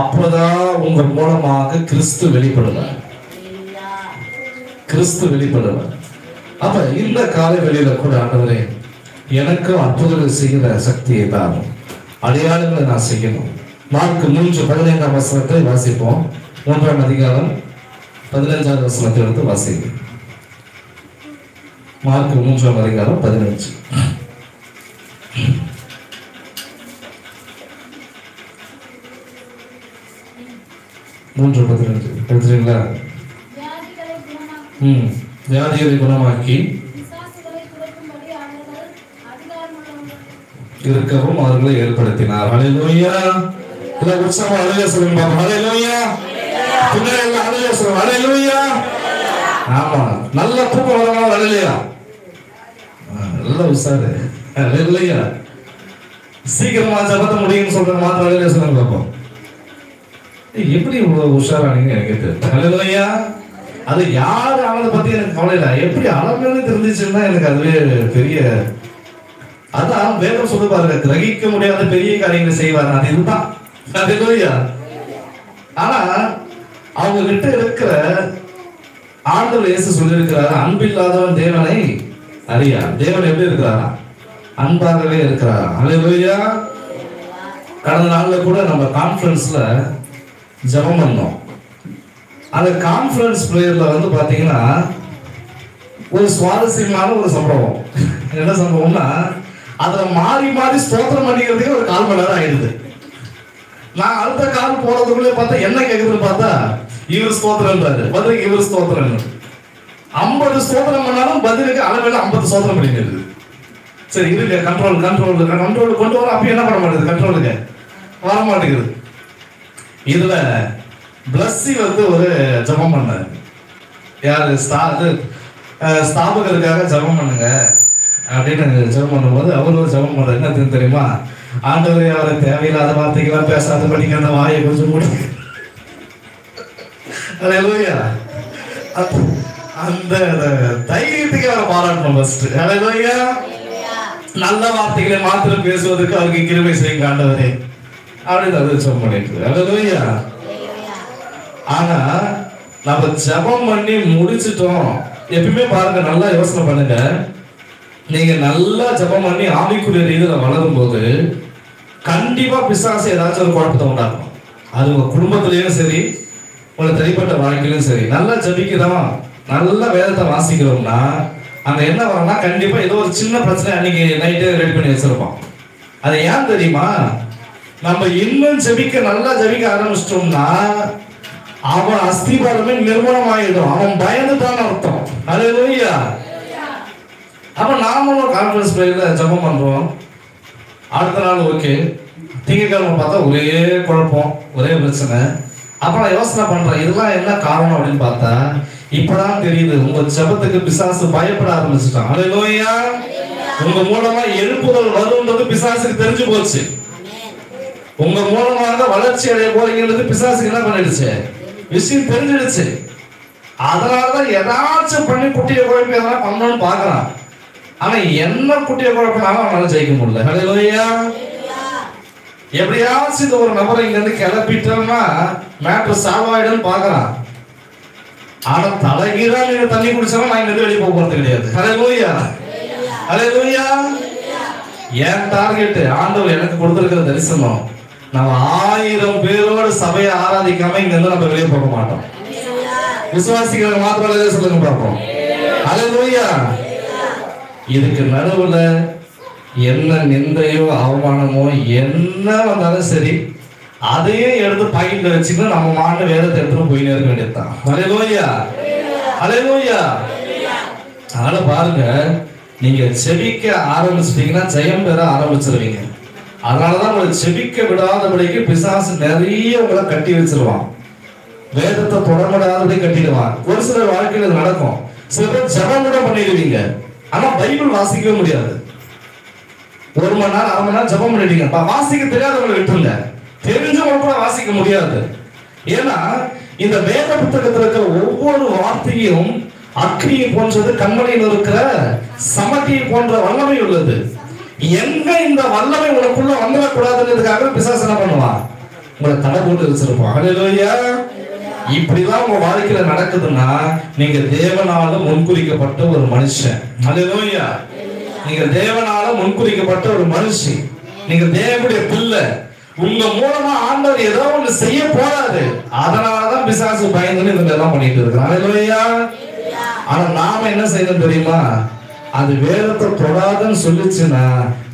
அப்போதான் உங்க மூலமாக கிறிஸ்து வெளிப்படுவார். கிறிஸ்து வெளிப்படுவார். அப்ப இந்த காலை வெளியில கூட ஆண்டவரே எனக்கு அற்புதங்கள் செய்கிற சக்தியை தான், அடையாளங்களை நான் செய்யணும். மார்க் 3:15 வசனத்தை வாசிப்போம். 3ஆம் அதிகாரம் 15வது வசனத்தை எடுத்து வாசிங்க. மார்க் 3ஆம் அதிகாரம் 15. 3:15 எடுத்துறீங்களா? வியாதிகளை குணமாக்கி இருக்கவும் அவர்களை ஏற்படுத்தினார். ஹல்லேலூயா. இல்ல உற்சாகமா ஹல்லேலூயா சொல்லுங்க. ஹல்லேலூயா. பின்னாடி ஹல்லேலூயா சொல்லுங்க. ஹல்லேலூயா. ஆமா, நல்ல தூக்கம் வரணும். ஹல்லேலூயா. நல்ல உற்சாகம். ஹல்லேலூயா. சீக்கிரமா ஜெபத்தை முடியும்னு சொல்றது மாத்திரம் ஹல்லேலூயா சொல்லுங்க பாப்போம். எப்படி இவ்வளவு உஷாரானீங்க எனக்கு தெரியல. ஹல்லேலூயா. அது யார் ஆனதை பத்தி எனக்கு கவலை இல்லை, எப்படி அளவுன்னு தெரிஞ்சிச்சுன்னா எனக்கு அதுவே பெரிய. அதான் வேதம் சொல்லி பாருங்க, கிரகிக்க முடியாத பெரிய காரியங்களை செய்வார். அது இதுதான். அல்லேலூயா. ஆனா அவங்க கிட்ட இருக்கிற ஆண்டவர் இயேசு சொல்லியிருக்கிறார், அன்பில்லாதவன் தேவனை அறியா. தேவன் எப்படி இருக்கிறாரா? அன்பாகவே இருக்கிறாரா. அல்லேலூயா. கடந்த நாள்ல கூட நம்ம கான்ஃபரன்ஸ்ல ஜெபம் பண்ணோம். அந்த கான்ஃபரன்ஸ் பிரேயர்ல வந்து பாத்தீங்கன்னா ஒரு சுவாரஸ்யமான ஒரு சம்பவம். என்ன சம்பவம்னா, அதுல மாறி மாறி ஸ்தோத்திரம் பண்ணிக்கிறதுக்கு ஒரு 1/4 மணி நேரம் ஆயிடுது. நான் அடுத்த கால் போறதுக்குள்ளே பார்த்தா என்ன கேட்குதுன்னு பார்த்தா இவர் ஸ்தோத்திரன்றாரு, பதிலுக்கு இவர் ஸ்தோத்திரம். 50 ஸ்தோத்திரம் பண்ணாலும் பதிலுக்கு அளவில் 50 ஸ்தோத்திரம் பண்ணிக்கிறது. சரி இருங்க, கண்ட்ரோல் கொண்டு வர. அப்படி என்ன பண்ண மாட்டேங்குது, கண்ட்ரோலுக்கு வர மாட்டேங்குது. இதுல பிளஸ்ஸி வந்து ஒரு ஜெபம் பண்ணாரு. யாரு? ஸ்தாபகருக்காக ஜெபம் பண்ணுங்க அப்படின்னு ஜெபம் பண்ணும்போது அவர் ஒரு ஜெபம் பண்றாரு. என்ன தெரியுமா? ஆண்டவரே, அவரை தேவையில்லாத வார்த்தைகள்லாம் பேசாத படிக்க அந்த வாயை கொஞ்சம் மூடி. அல்லேலூயா. அந்த தைரியத்துக்கு அவரை பாராட்டணும் ஃபர்ஸ்ட். அல்லேலூயா. நல்ல வார்த்தைகளை மாத்திரம் பேசுவதற்கு அவருக்கு கிருபை செய்யுங்க ஆண்டவரே அப்படின்னு அது ஜெபம் பண்ணிட்டு. அல்லேலூயா. ஆனா நம்ம ஜெபம் பண்ணி முடிச்சிட்டோம். எப்பயுமே பாருங்க, நல்லா யோசனை பண்ணுங்க. நீங்க நல்லா ஜெபம் பண்ணி ஆவிக்குரிய ரீதியில வளரும் போது கண்டிப்பா பிசாசு ஏதாச்சும் ஒரு குழப்பத்தை உண்டாக்கும். அது உங்க குடும்பத்திலயும் சரி, உங்க தனிப்பட்ட வாழ்க்கையிலும் சரி. நல்லா ஜெபிக்கிறோம், நல்ல வேதத்தை வாசிக்கிறோம்னா அங்க என்ன வரும்னா கண்டிப்பா ஏதோ ஒரு சின்ன பிரச்சனை அன்னைக்கு நைட்டே ரெடி பண்ணி வச்சிருப்போம். அது ஏன் தெரியுமா? நம்ம இன்னும் நல்லா ஜெபிக்க ஆரம்பிச்சிட்டோம்னா அவன் அஸ்திபாரமே நிர்மூலம் ஆயிடும். அவன் பயந்துட்டான்னு அர்த்தம். அல்லேலூயா. அப்ப நாமளும் கான்ஃபரன்ஸ் பிரேயர்ல ஜெபம் பண்றோம். அடுத்த நாள் ஓகே, திங்கட்கிழமை பார்த்தா ஒரே குழப்பம், ஒரே பிரச்சனை. அப்ப நான் யோசனை பண்றேன், இதெல்லாம் என்ன காரணம் அப்படின்னு பார்த்தா இப்பதான் தெரியுது, உங்க ஜெபத்துக்கு பிசாசு பயப்பட ஆரம்பிச்சுட்டான். அல்லேலூயா. உங்க மூலமா எழுப்புதல் வரும்ன்றது பிசாசுக்கு தெரிஞ்சு போச்சு. உங்க மூலமாக வளர்ச்சி அடைய போறீங்கிறது பிசாசுக்கு என்ன பண்ணிடுச்சு, விஷயம் தெரிஞ்சிடுச்சு. அதனாலதான் ஏதாச்சும் பண்ணி குட்டியை குழப்பி எதனா பண்ணணும்னு பாக்குறான். ஆனா என்ன குட்டியை குழப்பினாலும் அவனால ஜெயிக்க முடியல. அல்லேலூயா. எப்படியாச்சும் இந்த ஒரு நபரை இங்க இருந்து கிளப்பிட்டோம்னா மேட்டர் சால்வ் ஆயிடும்னு பாக்குறான். ஆனா தலைகீழா நீங்க தண்ணி குடிச்சாலும் நான் இங்க வெளியே போக போறது கிடையாது. அல்லேலூயா. அல்லேலூயா. என் டார்கெட் ஆண்டவர் எனக்கு கொடுத்திருக்கிற தரிசனம், நம்ம 1000 பேரோட சபையை ஆராதிக்காம இங்க இருந்து நம்ம வெளியே போக மாட்டோம். விசுவாசிகள் மாத்திரம் சொல்லுங்க பார்ப்போம். அல்லேலூயா. இதுக்கு நடுவுல என்ன நிந்தையோ அவமானமோ என்ன வந்தாலும் சரி, அதையும் எடுத்து பாக்கெட்ல வச்சுக்கணும். நம்ம மாண்ட வேதத்தை எடுத்து போயினே இருக்க வேண்டியதுதான். அல்லேலூயா. அல்லேலூயா. அதனால பாருங்க, நீங்க செபிக்க ஆரம்பிச்சிட்டீங்கன்னா ஜெயம் பெற ஆரம்பிச்சிருவீங்க. அதனாலதான் உங்களை செபிக்க விடாதபடிக்கு பிசாசு நிறைய உங்களை கட்டி வச்சிருவான். வேதத்தை தொடர்படாதபடி கட்டிடுவான். ஒரு சிலர் வாழ்க்கையில நடக்கும். சில பேர் ஜெபம் கூட பண்ணிடுவீங்க, ஆனா பைபிள் வாசிக்கவே முடியாது. 1 மணி நேரம் 1/2 மணி நேரம் ஜெபம் பண்ணிட்டீங்க, வாசிக்க தெரியாதவங்களை விட்டுருங்க. தெரிஞ்சவங்க கூட வாசிக்க முடியாது. ஏன்னா இந்த வேத புத்தகத்தில் இருக்கிற ஒவ்வொரு வார்த்தையும் அக்னியை போன்றது, கண்மலையில் இருக்கிற சமதியை போன்ற வல்லமை உள்ளது. எங்க இந்த வல்லமை உனக்குள்ள வந்துடக்கூடாதுன்றதுக்காக பிசாசு என்ன பண்ணுவான், உங்களை தடை போட்டு வச்சிருப்பான். அல்லேலூயா. இப்படிதான் உங்க வாழ்க்கையில நடக்குதுன்னா நீங்க தேவனால முன்குறிக்கப்பட்ட ஒரு மனுஷன். அல்லேலூயா. நீங்க தேவனால முன்குறிக்கப்பட்ட ஒரு மனுஷி, நீங்க தேவனுடைய பிள்ளை. உங்க மூலமா ஆண்டவர் ஏதோ ஒன்று செய்ய போறாரு. அதனாலதான் பிசாசு பயந்து இதெல்லாம் பண்ணிட்டு இருக்கிறான். அல்லேலூயா. ஆனா நாம என்ன செய்யணும் தெரியுமா? அது வேதத்தை தொடாதுன்னு சொல்லிச்சுன்னா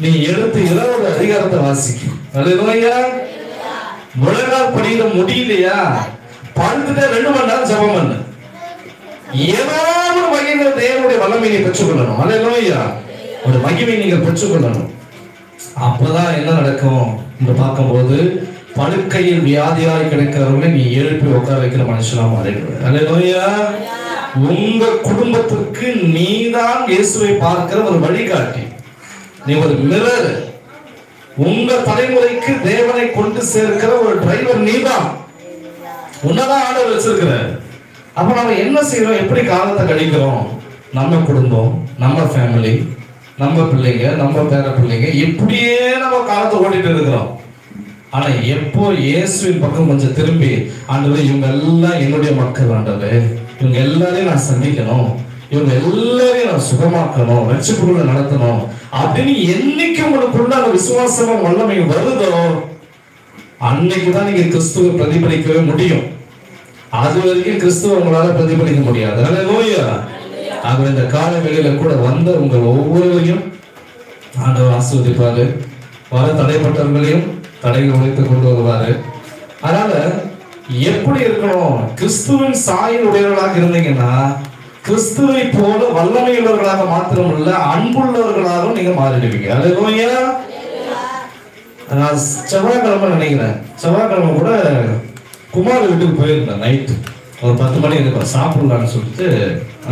நீ எடுத்து 20 அதிகாரத்தை வாசிக்க. அல்லேலூயா. முழங்கால் படிக்கிற முடியலையா, படுத்துட்டு 2 மணி நேரம் ஜெபம் பண்ணு. ஏதாவது ஒரு வகையில் தேவனுடைய வல்லமையை பெற்றுக்கொள்ளணும். அல்லேலூயா. ஒரு மகிமை நீங்க பெற்றுக்கொள்ளணும். அப்பதான் என்ன நடக்கும் என்று பார்க்கும்போது, படுக்கையில் வியாதியாய் கிடைக்கிறவங்களை நீ எழுப்பி உட்கார வைக்கிற மனுஷனா மாறிடுவ. அல்லேலூயா. உங்க குடும்பத்துக்கு நீதான் இயேசுவை பார்க்கிற ஒரு வழிகாட்டி, நீ ஒரு மிரர். உங்க தலைமுறைக்கு தேவனை கொண்டு சேர்க்கிற ஒரு டிரைவர் நீதான். உன்னதான் ஆண்டவர் வச்சிருக்கிற. அப்ப நம்ம என்ன செய்யறோம், எப்படி காலத்தை கழிக்கிறோம்? நம்ம குடும்பம், நம்ம ஃபேமிலி, நம்ம பிள்ளைங்க, நம்ம பேர பிள்ளைங்க, இப்படியே நம்ம காலத்தை ஓட்டிட்டு இருக்கிறோம். ஆனா எப்போ இயேசுவின் பக்கம் கொஞ்சம் திரும்பி, ஆண்டவரே இவங்க எல்லாம் என்னுடைய மக்கள், ஆண்டவரே இவங்க எல்லாரையும் நான் சந்திக்கணும், இவங்க எல்லாரையும் நான் சுகமாக்கணும், ரட்சிப்புக்குள்ள நடத்தணும் அப்படின்னு என்னைக்கு உங்களுக்குள்ள அந்த விசுவாசமும் வல்லமை வருதோ அன்னைக்குதான் நீங்க கிறிஸ்துவை பிரதிபலிக்கவே முடியும். அது வரைக்கும் கிறிஸ்துவ உங்களால பிரதிபலிக்க முடியாது. அல்லேலூயா. ஆக இந்த கால வேளையில கூட வந்த உங்கள் ஒவ்வொருவரையும் ஆண்டவர் ஆசீர்வதிப்பாரு. வர தடைப்பட்டவர்களையும் தடைகள் உடைத்து கொண்டு வருவாரு. அதனால எப்படி இருக்கணும்? கிறிஸ்துவின் சாயல் உடையவர்களாக இருந்தீங்கன்னா கிறிஸ்துவை போல வல்லமையுள்ளவர்களாக மாத்திரமல்ல, அன்புள்ளவர்களாகவும் நீங்க மாறிடுவீங்க. அல்லேலூயா. நான் செவ்வாய்க்கிழமை நினைக்கிறேன், செவ்வாய்க்கிழமை கூட குமார் வீட்டுக்கு போயிருந்தேன். நைட்டு ஒரு 10 மணி இருக்கும், சாப்பிடலான்னு சொல்லிட்டு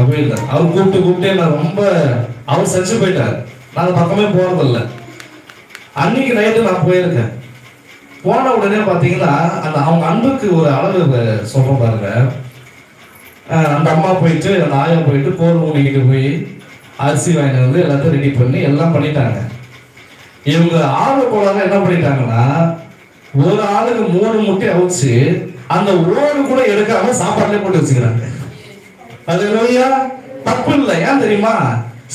போயிருந்தேன். அவர் கூப்பிட்டு நான் ரொம்ப அவர் செஞ்சு போயிட்டார். நான் பக்கமே போறதில்ல. அன்னைக்கு நைட்டு நான் போயிருக்கேன். போன உடனே பார்த்தீங்கன்னா அந்த அவங்க அன்புக்கு ஒரு அளவு சொல்ற பாருங்க. அந்த அம்மா போயிட்டு, அந்த ஆயா போயிட்டு கோல் ஊனிக்கிட்டு போய் அரிசி வாங்கிட்டு வந்து எல்லாத்தையும் ரெடி பண்ணி எல்லாம் பண்ணிட்டாங்க. இவங்க ஆர்வ கோளாக என்ன பண்ணிட்டாங்கன்னா, ஒரு ஆளுக்கு 3 முட்டை அவிச்சு அந்த ஓடு கூட எடுக்காம சாப்பாடுல போட்டு வச்சுக்கிறாங்க. அது தப்பு இல்லை. ஏன் தெரியுமா?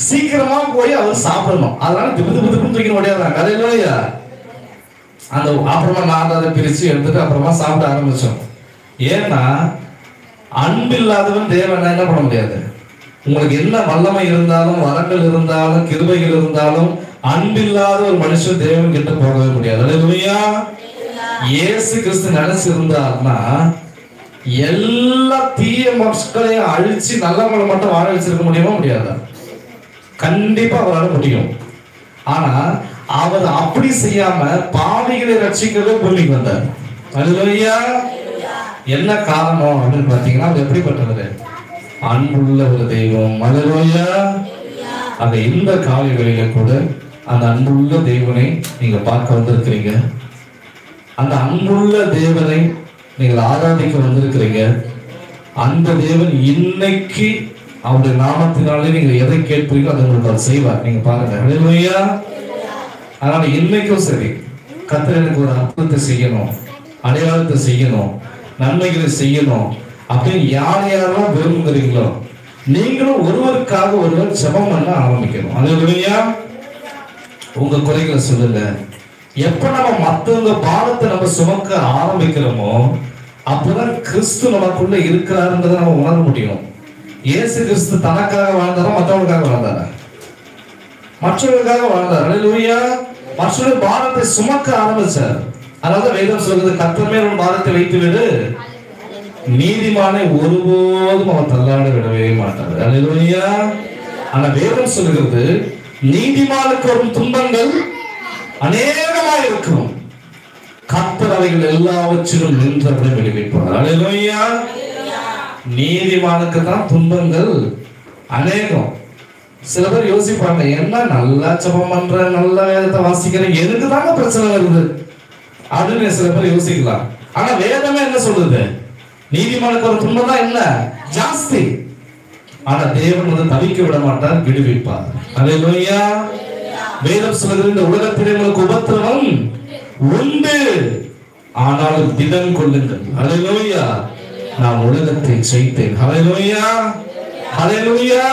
சீக்கிரமா போய் அவர் சாப்பிடணும். அதனால திப்பு தூக்கி ஓடியாடுறாங்க. அது இல்லையா? அந்த அப்புறமா நான் அதை பிரிச்சு எடுத்துட்டு அப்புறமா சாப்பிட ஆரம்பிச்சோம். ஏன்னா அன்பு இல்லாதவன் தேவன் என்ன பண்ண முடியாது. உங்களுக்கு என்ன வல்லமை இருந்தாலும், வரங்கள் இருந்தாலும், கிருபைகள் இருந்தாலும், அன்பில்லாத ஒரு மனுஷன் தேவன் கிட்ட போகவே முடியாது. அல்லேலூயா. இயேசு கிறிஸ்து நினைச்சிருந்தார்னா எல்லா தீய மக்களையும் அழிச்சு நல்லவங்களை மட்டும் வாழ வச்சிருக்க முடியுமா? முடியாதா? கண்டிப்பா அவரால் முடியும். ஆனா அவர் அப்படி செய்யாம பாவிகளை ரட்சிக்கவே பூமிக்கு வந்தார். அல்லேலூயா. என்ன காரணம் அப்படின்னு பாத்தீங்கன்னா, அது எப்படிப்பட்டது? அன்புள்ள ஒரு தெய்வம். அல்லேலூயா. அந்த இந்த காலைகளில கூட அந்த அன்புள்ள தேவனை நீங்க பார்க்க வந்திருக்கிறீங்க. அந்த அன்புள்ள தேவனை நீங்கள் ஆராதிக்க வந்திருக்கிறீங்க. அந்த தேவன் இன்னைக்கு அவருடைய நாமத்தினாலே நீங்க எதை கேட்பீங்களோ அதை உங்களுக்கு அவர் செய்வார். நீங்க பாருங்க. அல்லேலூயா. அதனால இன்னைக்கும் சரி, கர்த்தர் எனக்கு ஒரு அற்புதத்தை செய்யணும், அடையாளத்தை செய்யணும், நன்மைகளை செய்யணும் அப்படின்னு யாரெல்லாம் விரும்புகிறீங்களோ நீங்களும் ஒருவருக்காக ஒருவர் ஜெபம் பண்ண ஆரம்பிக்கணும். அல்லேலூயா. உங்க குறைகளை சொல்லுங்க. எப்ப நம்ம மற்றவங்க பாவத்தை நம்ம சுமக்க ஆரம்பிக்கிறோமோ அப்பதான் கிறிஸ்து நமக்குள்ள இருக்கிறாருன்றதை நம்ம உணர முடியும். இயேசு கிறிஸ்து தனக்காக வாழ்ந்தாரா, மற்றவங்களுக்காக வாழ்ந்தாரா? மற்றவர்களுக்காக வாழ்ந்தார். அல்லேலூயா. மற்றவர்கள் பாரத்தை சுமக்க ஆரம்பிச்சார். அதாவது வேதம் சொல்றது, கர்த்தர் மேல் உன் பாரத்தை வைத்து விடு, நீதிமானை ஒருபோதும் அவன் தள்ளாட விடவே மாட்டார். அல்லேலூயா. ஆனா வேதம் சொல்கிறது, நீதிமானுக்கு வரும் துன்பங்கள் அநேகமாக இருக்கும், கர்த்தர் அவைகள் எல்லாவற்றிலும் நின்றபடி விடுவிப்பார். அல்லேலூயா. நீதிமானுக்கு தான் துன்பங்கள் அநேகம். சில பேர் யோசிப்பாங்க, என்ன நல்லா ஜெபம் பண்ற, நல்ல வேதத்தை வாசிக்கிறேன், எதுக்கு தாங்க பிரச்சனை வருது அப்படின்னு சில பேர் யோசிக்கலாம். ஆனா வேதமே என்ன சொல்லுது? நீதிமானுக்கு ஒரு துன்பம் தான் என்ன ஜாஸ்தி. ஆனா தேவன் வந்து தவிக்க விட மாட்டார், விடுவிப்பார். அல்லேலூயா. வேதம் சொல்லுகிறது, இந்த உலகத்திலே உங்களுக்கு உபத்திரவம் உண்டு, ஆனாலும் திடம் கொள்ளுங்கள். அல்லேலூயா. நான் உலகத்தை ஜெயித்தேன். அல்லேலூயா. அல்லேலூயா.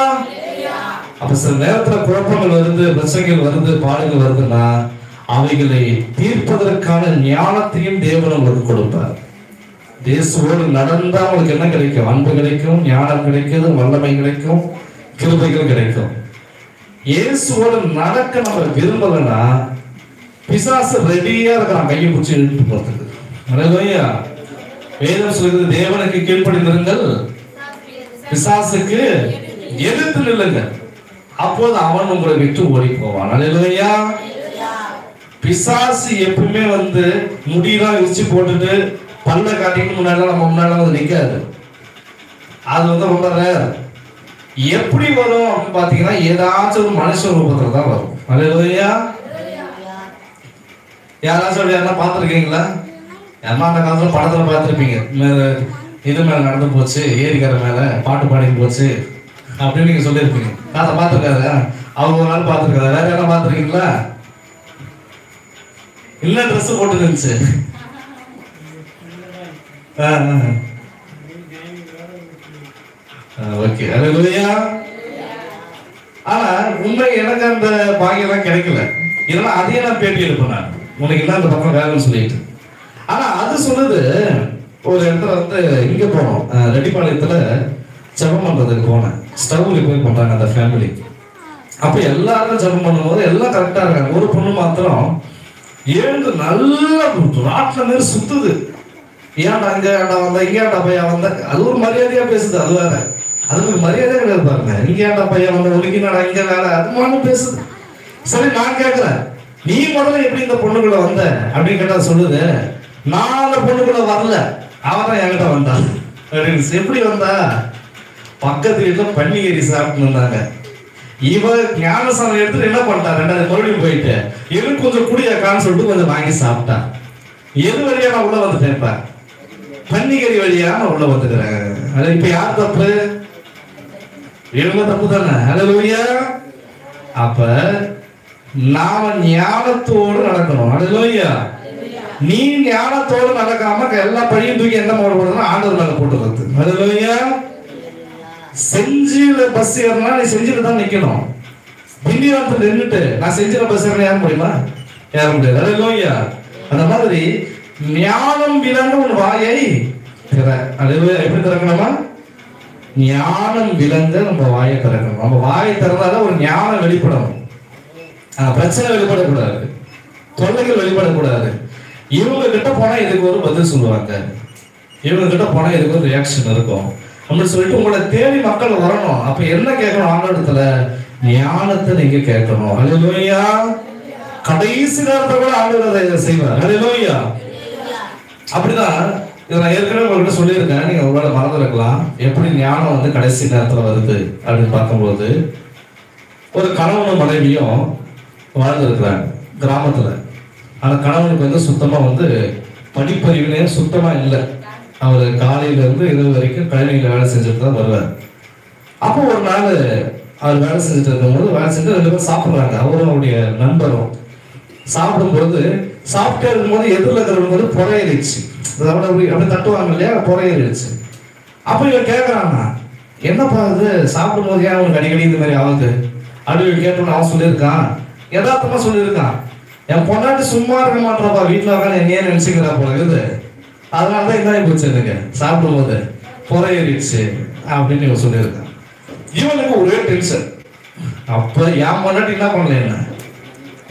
அப்ப சில நேரத்துல குழப்பங்கள் வருது, பிரச்சனைகள் வருது, பாடுகள் வருதுன்னா அவைகளை தீர்ப்பதற்கான ஞானத்தையும் தேவன் உங்களுக்கு கொடுப்பார். தேசோடு நடந்தா உங்களுக்கு என்ன கிடைக்கும்? அன்பு கிடைக்கும், ஞானம் கிடைக்கும், வல்லமை கிடைக்கும், கிருபைகள் கிடைக்கும். இயேசுவோடு நடக்க நம்ம விரும்பலன்னா பிசாசு ரெடியா இருக்கிறான் கையை பிடிச்சி இழுத்து போறதுக்கு. அல்லேலூயா. வேதம் சொல்கிறது, தேவனுக்கு கீழ்ப்படிந்திருங்கள், பிசாசுக்கு எதிர்த்து நில்லுங்க, அப்போது அவன் உங்களை விட்டு ஓடி போவான். அல்லேலூயா. பிசாசு எப்பவுமே வந்து முடியெல்லாம் விரிச்சு போட்டுட்டு பல்ல காட்டிட்டு முன்னாடி நம்ம முன்னாடி வந்து நிக்காது. அது வந்து ரொம்ப ரேர். எப்படி வரும் அப்படின்னு பாத்தீங்கன்னா, ஏதாச்சும் ஒரு மனுஷ ரூபத்துல தான் வரும். அல்லேலூயா. யாராச்சும் யாரா பார்த்துருக்கீங்களா? யாரா அந்த காலத்துல படத்துல பார்த்துருப்பீங்க, இது மேல நடந்து போச்சு, ஏரிக்கரை மேல பாட்டு பாடி போச்சு அப்படின்னு நீங்க சொல்லியிருப்பீங்க. அதை பார்த்துருக்காரு, அவங்க ஒரு நாள் பார்த்துருக்காரு, வேற யாரும் பார்த்துருக்கீங்களா? இல்ல ட்ரெஸ் போட்டு இருந்துச்சு. ஓகே, அல்லேலூயா. ஆனா உண்மை எனக்கு அந்த பாக்கியெல்லாம் கிடைக்கல. இதெல்லாம் அதையே நான் பேட்டி எடுப்பேன் நான், உனக்கு என்ன அந்த பக்கம் வேலைன்னு சொல்லிட்டு. ஆனா அது சொல்லுது, ஒரு இடத்துல வந்து இங்க போனோம், ரெட்டிப்பாளையத்துல ஜெபம் பண்றதுக்கு போனேன். ஸ்டவ்ல போய் பண்றாங்க அந்த ஃபேமிலி. அப்ப எல்லாரும் ஜெபம் பண்ணும்போது எல்லாம் கரெக்டா இருக்காங்க. ஒரு பொண்ணு மாத்திரம் எழுந்து நல்லா ராட்டின மாதிரி சுத்துது. ஏன்டா இங்க ஏன்டா வந்த, இங்க ஏன்டா பையா வந்த, அது ஒரு மரியாதையா பேசுது. அது வேற, அதுக்கு மரியாதையா கிடையாது பாருங்க. இங்க ஏன்டா பையா வந்த, உனக்கு என்னடா இங்க வேலை, அது மாதிரி பேசுது. சரி, நான் கேட்கிறேன், நீ முதல்ல எப்படி இந்த பொண்ணுக்குள்ள வந்த அப்படின்னு கேட்டா சொல்லுது, நான் அந்த பொண்ணுக்குள்ள வரல, அவதான் என்கிட்ட வந்தான் அப்படின்னு. எப்படி வந்தா, பக்கத்து வீட்டுல பன்னிகறி சாப்பிட்டு இருந்தாங்க. இவ ஞானசாமி எடுத்துட்டு என்ன பண்ணிட்டா, ரெண்டாவது மறுபடியும் போயிட்டு எனக்கு கொஞ்சம் குடியாக்கான்னு சொல்லிட்டு கொஞ்சம் வாங்கி சாப்பிட்டா. எது வழியா நான் உள்ள வந்துட்டேன், பன்னிகறி வழியா நான் உள்ள வந்துக்கிறேன். அது இப்ப யார் தப்பு? இவங்க தப்பு தானே. அல்லேலூயா. அப்ப நாம ஞானத்தோடு நடக்கணும். அல்லேலூயா. நீ ஞானத்தோடு நடக்காம எல்லா பழியும் தூக்கி என்ன போடுறதுன்னா ஆண்டவர் மேல போட்டுறது. அல்லேலூயா. செஞ்சில பஸ் ஏறினா நீ செஞ்சில தான் நிக்கணும். திண்டிவனத்துல நின்றுட்டு நான் செஞ்சில பஸ் ஏறினா ஏற முடியுமா? ஏற முடியாது. அல்லேலூயா. அந்த மாதிரி ஞானம் விளங்க உன் வாயை திற. அல்லேலூயா. எப்படி திறக்கணுமா? ஞானம் விளங்க நம்ம வாயை திறக்கணும். நம்ம வாயை திறந்தாதான் ஒரு ஞானம் வெளிப்படணும். பிரச்சனை வெளிப்படக்கூடாது, தொல்லைகள் வெளிப்படக்கூடாது. இவங்க கிட்ட போனா இதுக்கு ஒரு பதில் சொல்லுவாங்க, இவங்க கிட்ட போனா இதுக்கு ஒரு ரியாக்ஷன் இருக்கும் அப்படின்னு சொல்லிட்டு உங்களை தேடி மக்கள் வரணும். அப்ப என்ன கேட்கணும்? ஆண்டவரிடத்துல ஞானத்தை நீங்க கேட்கணும். அல்லேலூயா. கடைசி நேரத்தை கூட ஆண்டவர் அதை செய்வார். அல்லேலூயா. அப்படிதான் இதை நான் ஏற்கனவே உங்கள்கிட்ட சொல்லியிருக்கேன், நீங்க உங்களோட மறந்துருக்கலாம். எப்படி ஞானம் வந்து கடைசி நேரத்துல வருது அப்படின்னு பார்க்கும்போது, ஒரு கணவனும் மனைவியும் வாழ்ந்துருக்கிறாங்க கிராமத்துல. ஆனா கணவனுக்கு வந்து சுத்தமா வந்து படிப்பறிவுனே சுத்தமா இல்லை. அவர் காலையில இருந்து இரவு வரைக்கும் கழனியில வேலை செஞ்சுட்டு தான் வருவார். அப்போ ஒரு நாள் அவர் வேலை செஞ்சுட்டு இருக்கும்போது, வேலை செஞ்சு 2 பேரும் சாப்பிடுறாங்க, அவரும் அவருடைய நண்பரும். சாப்பிடும்போது சாப்பிட்டே இருக்கும்போது எதிரில் இருக்கிறவங்க புறையறிச்சு, அப்படி தட்டுவாங்க இல்லையா, புறையறிச்சு. அப்போ இவன் கேட்கறான்னா, என்னப்பா இது சாப்பிடும்போது ஏன் அவனுக்கு அடிக்கடி இந்த மாதிரி ஆகுது அப்படின்னு கேட்டோன்னு அவன் சொல்லியிருக்கான், யதார்த்தமா சொல்லியிருக்கான், என் பொண்டாட்டி சும்மா இருக்க மாட்டேறப்பா, வீட்டில் உட்காந்து என்னையே நினைச்சுக்கிறா போல இருக்குது, அதனாலதான் இதாகி போச்சு, எனக்கு சாப்பிடும்போது புறையறிச்சு அப்படின்னு இவன் சொல்லியிருக்கான். இவனுக்கு ஒரே டென்ஷன். அப்ப என் பொண்டாட்டி என்ன பண்ணல, என்ன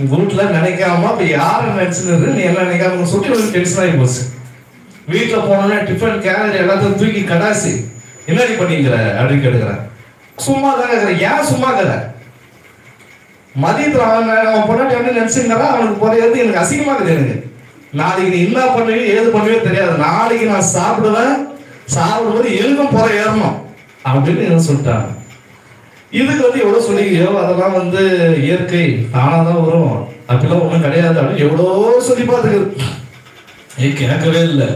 உங்க வீட்டுல நினைக்காம இப்ப யாரை நினைச்சுன்னு நீ என்ன நினைக்காம சொல்லி ஒரு டென்ஷன் ஆகி போச்சு. வீட்டுல போனோம்னா டிஃபன் கேரியர் எல்லாத்தையும் தூக்கி கடாசி என்னடி பண்ணிக்கிற அப்படின்னு கேட்டுக்கிறேன். சும்மா தான் கேட்கிறேன். ஏன் சும்மா இருக்கிற? மதியத்துல அவன் பொண்டாட்டி வந்து நினைச்சுங்கிறா, அவனுக்கு புறையிறது எனக்கு அசிங்கமா இருக்குது. எனக்கு நாளைக்கு நீ என்ன பண்ணுவீங்க ஏது பண்ணுவே தெரியாது, நாளைக்கு நான் சாப்பிடுவேன், சாப்பிடும்போது எதுக்கும் புற ஏறணும் அப்படின்னு சொல்லிட்டாங்க. இதுக்கு வந்து எவ்வளவு சொல்லிக்கையோ அதெல்லாம் வந்து இயற்கை தானாதான் வரும், அப்படிலாம் ஒண்ணும் கிடையாது அப்படின்னு எவ்வளோ சொல்லி பார்த்துக்குது. கேட்கவே இல்லை.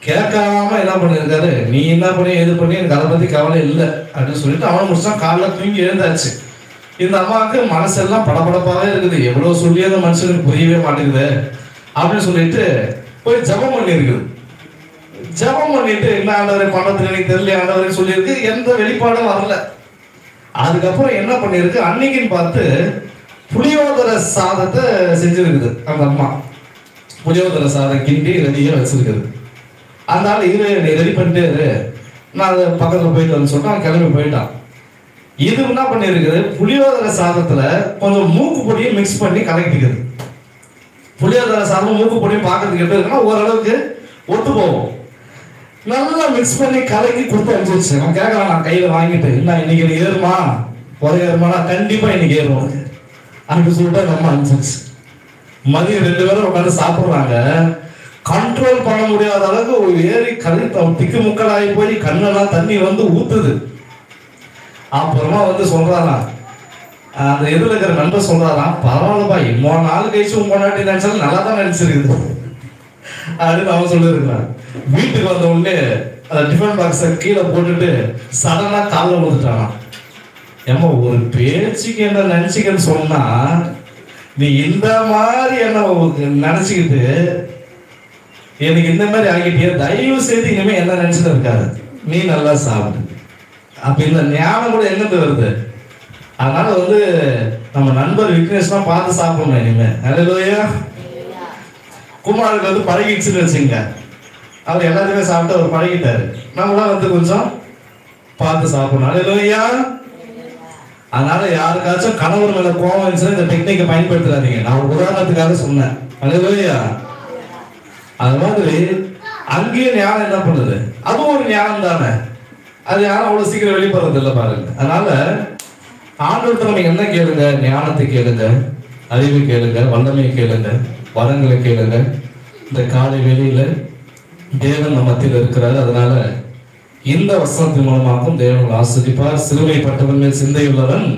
கேட்காம என்ன பண்ணிருக்காரு, நீ என்ன பண்ணி எது பண்ணி எனக்கு அதை பத்தி கவலை இல்லை அப்படின்னு சொல்லிட்டு அவனை முடிச்சா காலைல தூங்கி எழுந்தாச்சு. இந்த அம்மாவுக்கு மனசெல்லாம் படபடப்பாவே இருக்குது, எவ்வளவு சொல்லி அந்த மனுஷனுக்கு புரியவே மாட்டேங்குது அப்படின்னு சொல்லிட்டு போய் ஜபம் பண்ணி இருக்குது. ஜபம் பண்ணிட்டு என்ன ஆண்டவரை பண்றதுக்கு எனக்கு தெரியல ஆண்டவரை சொல்லியிருக்கு, எந்த வெளிப்பாடும் வரல. அதுக்கப்புறம் என்ன பண்ணிருக்கு, அன்னைக்குன்னு பார்த்து புளியோதர சாதத்தை செஞ்சிருக்குது அந்த அம்மா. புளியோதர சாதம் கிண்டி ரெடியா வச்சிருக்குது. அந்த ஆள் இரு ரெடி பண்ணிட்டு நான் பக்கத்துல போயிட்டு வந்து சொல்லிட்டு அவன் கிளம்பி போயிட்டான். இது என்ன பண்ணிருக்குது, புளியோதர சாதத்துல கொஞ்சம் மூக்கு பொடியும் மிக்ஸ் பண்ணி கலக்கிட்டுக்குது. புளியோதர சாதம் மூக்கு பொடியும் பார்க்கறதுக்கு எப்படி இருக்குன்னா ஓரளவுக்கு ஒத்து போகும். நல்லா மிக்ஸ் பண்ணி கலக்கி கொடுத்து அனுப்பிச்சு. அவன் கேட்கறான், நான் கையில வாங்கிட்டு என்ன இன்னைக்கு எனக்கு ஏறுமா ஒரே ஏறுமானா, கண்டிப்பா இன்னைக்கு ஏறும் அப்படின்னு சொல்லிட்டு நம்ம அனுப்பிச்சு. மதியம் 2 பேரும் உட்காந்து சாப்பிடுறாங்க. கண்ட்ரோல் பண்ண முடியாத அளவுக்கு ஒரு ஏறி கறி திக்கு முக்கலாகி போய் கண்ணெல்லாம் தண்ணி வந்து ஊத்துது. அப்புறமா வந்து சொல்றாரா, அந்த எதிரில் இருக்கிற நண்பர் சொல்றாராம், பரவாயில்லப்பா இன்னொரு நாள் கழிச்சு உங்க பொண்டாட்டி நினைச்சாலும் நல்லா தான் நினைச்சிருக்குது அப்படின்னு அவன் சொல்லியிருக்கிறான். வீட்டுக்கு வந்த உடனே அந்த டிஃபன் பாக்ஸை கீழே போட்டுட்டு சடனா காலில் விழுந்துட்டானா. ஏமா ஒரு பேச்சுக்கு என்ன நினைச்சிக்கன்னு சொன்னா நீ இந்த மாதிரி என்ன நினைச்சுக்கிட்டு எனக்கு இந்த மாதிரி ஆகிட்டிய, தயவு செய்து இனிமே என்ன நினைச்சுட்டு இருக்காது, நீ நல்லா சாப்பிடு. அப்ப இந்த ஞானம் கூட எங்கிட்டு வருது? அதனால நம்ம நண்பர் விக்னேஷ்லாம் பார்த்து சாப்பிடணும் இனிமே. ஹல்லேலூயா. குமாருக்கு பழகிடுச்சுன்னு வச்சுங்க, அவர் எல்லாத்தையுமே சாப்பிட்டு அவர் பழகிட்டாரு. நம்மளாம் கொஞ்சம் பார்த்து சாப்பிடணும். ஹல்லேலூயா. அதனால யாருக்காச்சும் கணவர் மேல கோபம் இருந்துச்சுன்னா இந்த டெக்னிக்கை பயன்படுத்தாதீங்க. நான் ஒரு உதாரணத்துக்காக சொன்னேன். ஹல்லேலூயா. அது மாதிரி அங்கேயும் ஞானம் என்ன பண்ணுது, அதுவும் ஒரு ஞானம் தானே. அது யாரும் அவ்வளவு சீக்கிரம் வெளிப்படுறது இல்லை பாருங்க. அதனால ஆண்டவர்கிட்ட நம்ம என்ன கேளுங்க, ஞானத்தை கேளுங்க, அறிவு கேளுங்க, வல்லமையை கேளுங்க, வரங்களை கேளுங்க. இந்த காலை வேளையில தேவன் நம்ம மத்தியில் இருக்கிறாரு. அதனால இந்த வசனத்தின் மூலமாகவும் தேவன் ஆசிரிப்பார். சிறுமைப்பட்டவன் மேல் சிந்தையுள்ளவன்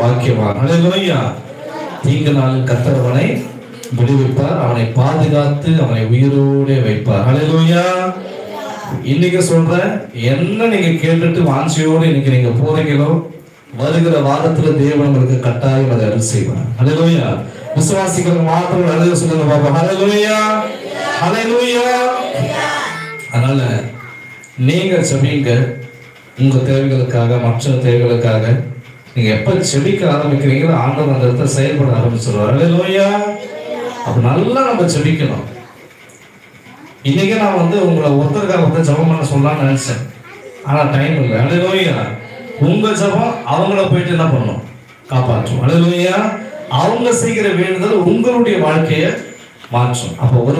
பாக்கியவான். ஹல்லேலூயா. தீங்கு நாளில் கர்த்தர் அவனை விடுவிப்பார், அவனை பாதுகாத்து அவனை உயிரோடு வைப்பார். ஹல்லேலூயா. இன்னைக்கு சொல்றேன், என்ன நீங்க கேட்டுட்டு வாஞ்சியோடு இன்னைக்கு நீங்க போறீங்களோ, வருகிற வாரத்துல தேவன் உங்களுக்கு கட்டாயம் அதை அருள் செய்வார். ஹல்லேலூயா. விசுவாசிகள் மாத்திரம் அருள் சொல்லுங்க பாப்பா. ஹல்லேலூயா. ஹல்லேலூயா. அதனால நீங்க செபிங்க உங்க தேவைகளுக்காக, மற்ற தேவைகளுக்காக. நீங்க எப்ப செபிக்க ஆரம்பிக்கிறீங்களோ ஆண்டவர் அந்த இடத்துல செயல்பட ஆரம்பிச்சிருவார். ஹல்லேலூயா. அப்ப நல்லா நம்ம செபிக்கணும். இன்னைக்கு நான் உங்களை ஒருத்தருக்காக ஜெபம் பண்ண சொல்லலாம்னு நினைச்சேன், ஆனா டைம் இல்லை. ஹல்லேலூயா. உங்க ஜெபம் அவங்கள போயிட்டு என்ன பண்ணணும், காப்பாற்றும். ஹல்லேலூயா. அவங்க செய்கிற வேண்டுதல் உங்களுடைய வாழ்க்கையை மாற்றும். அப்போ ஒரு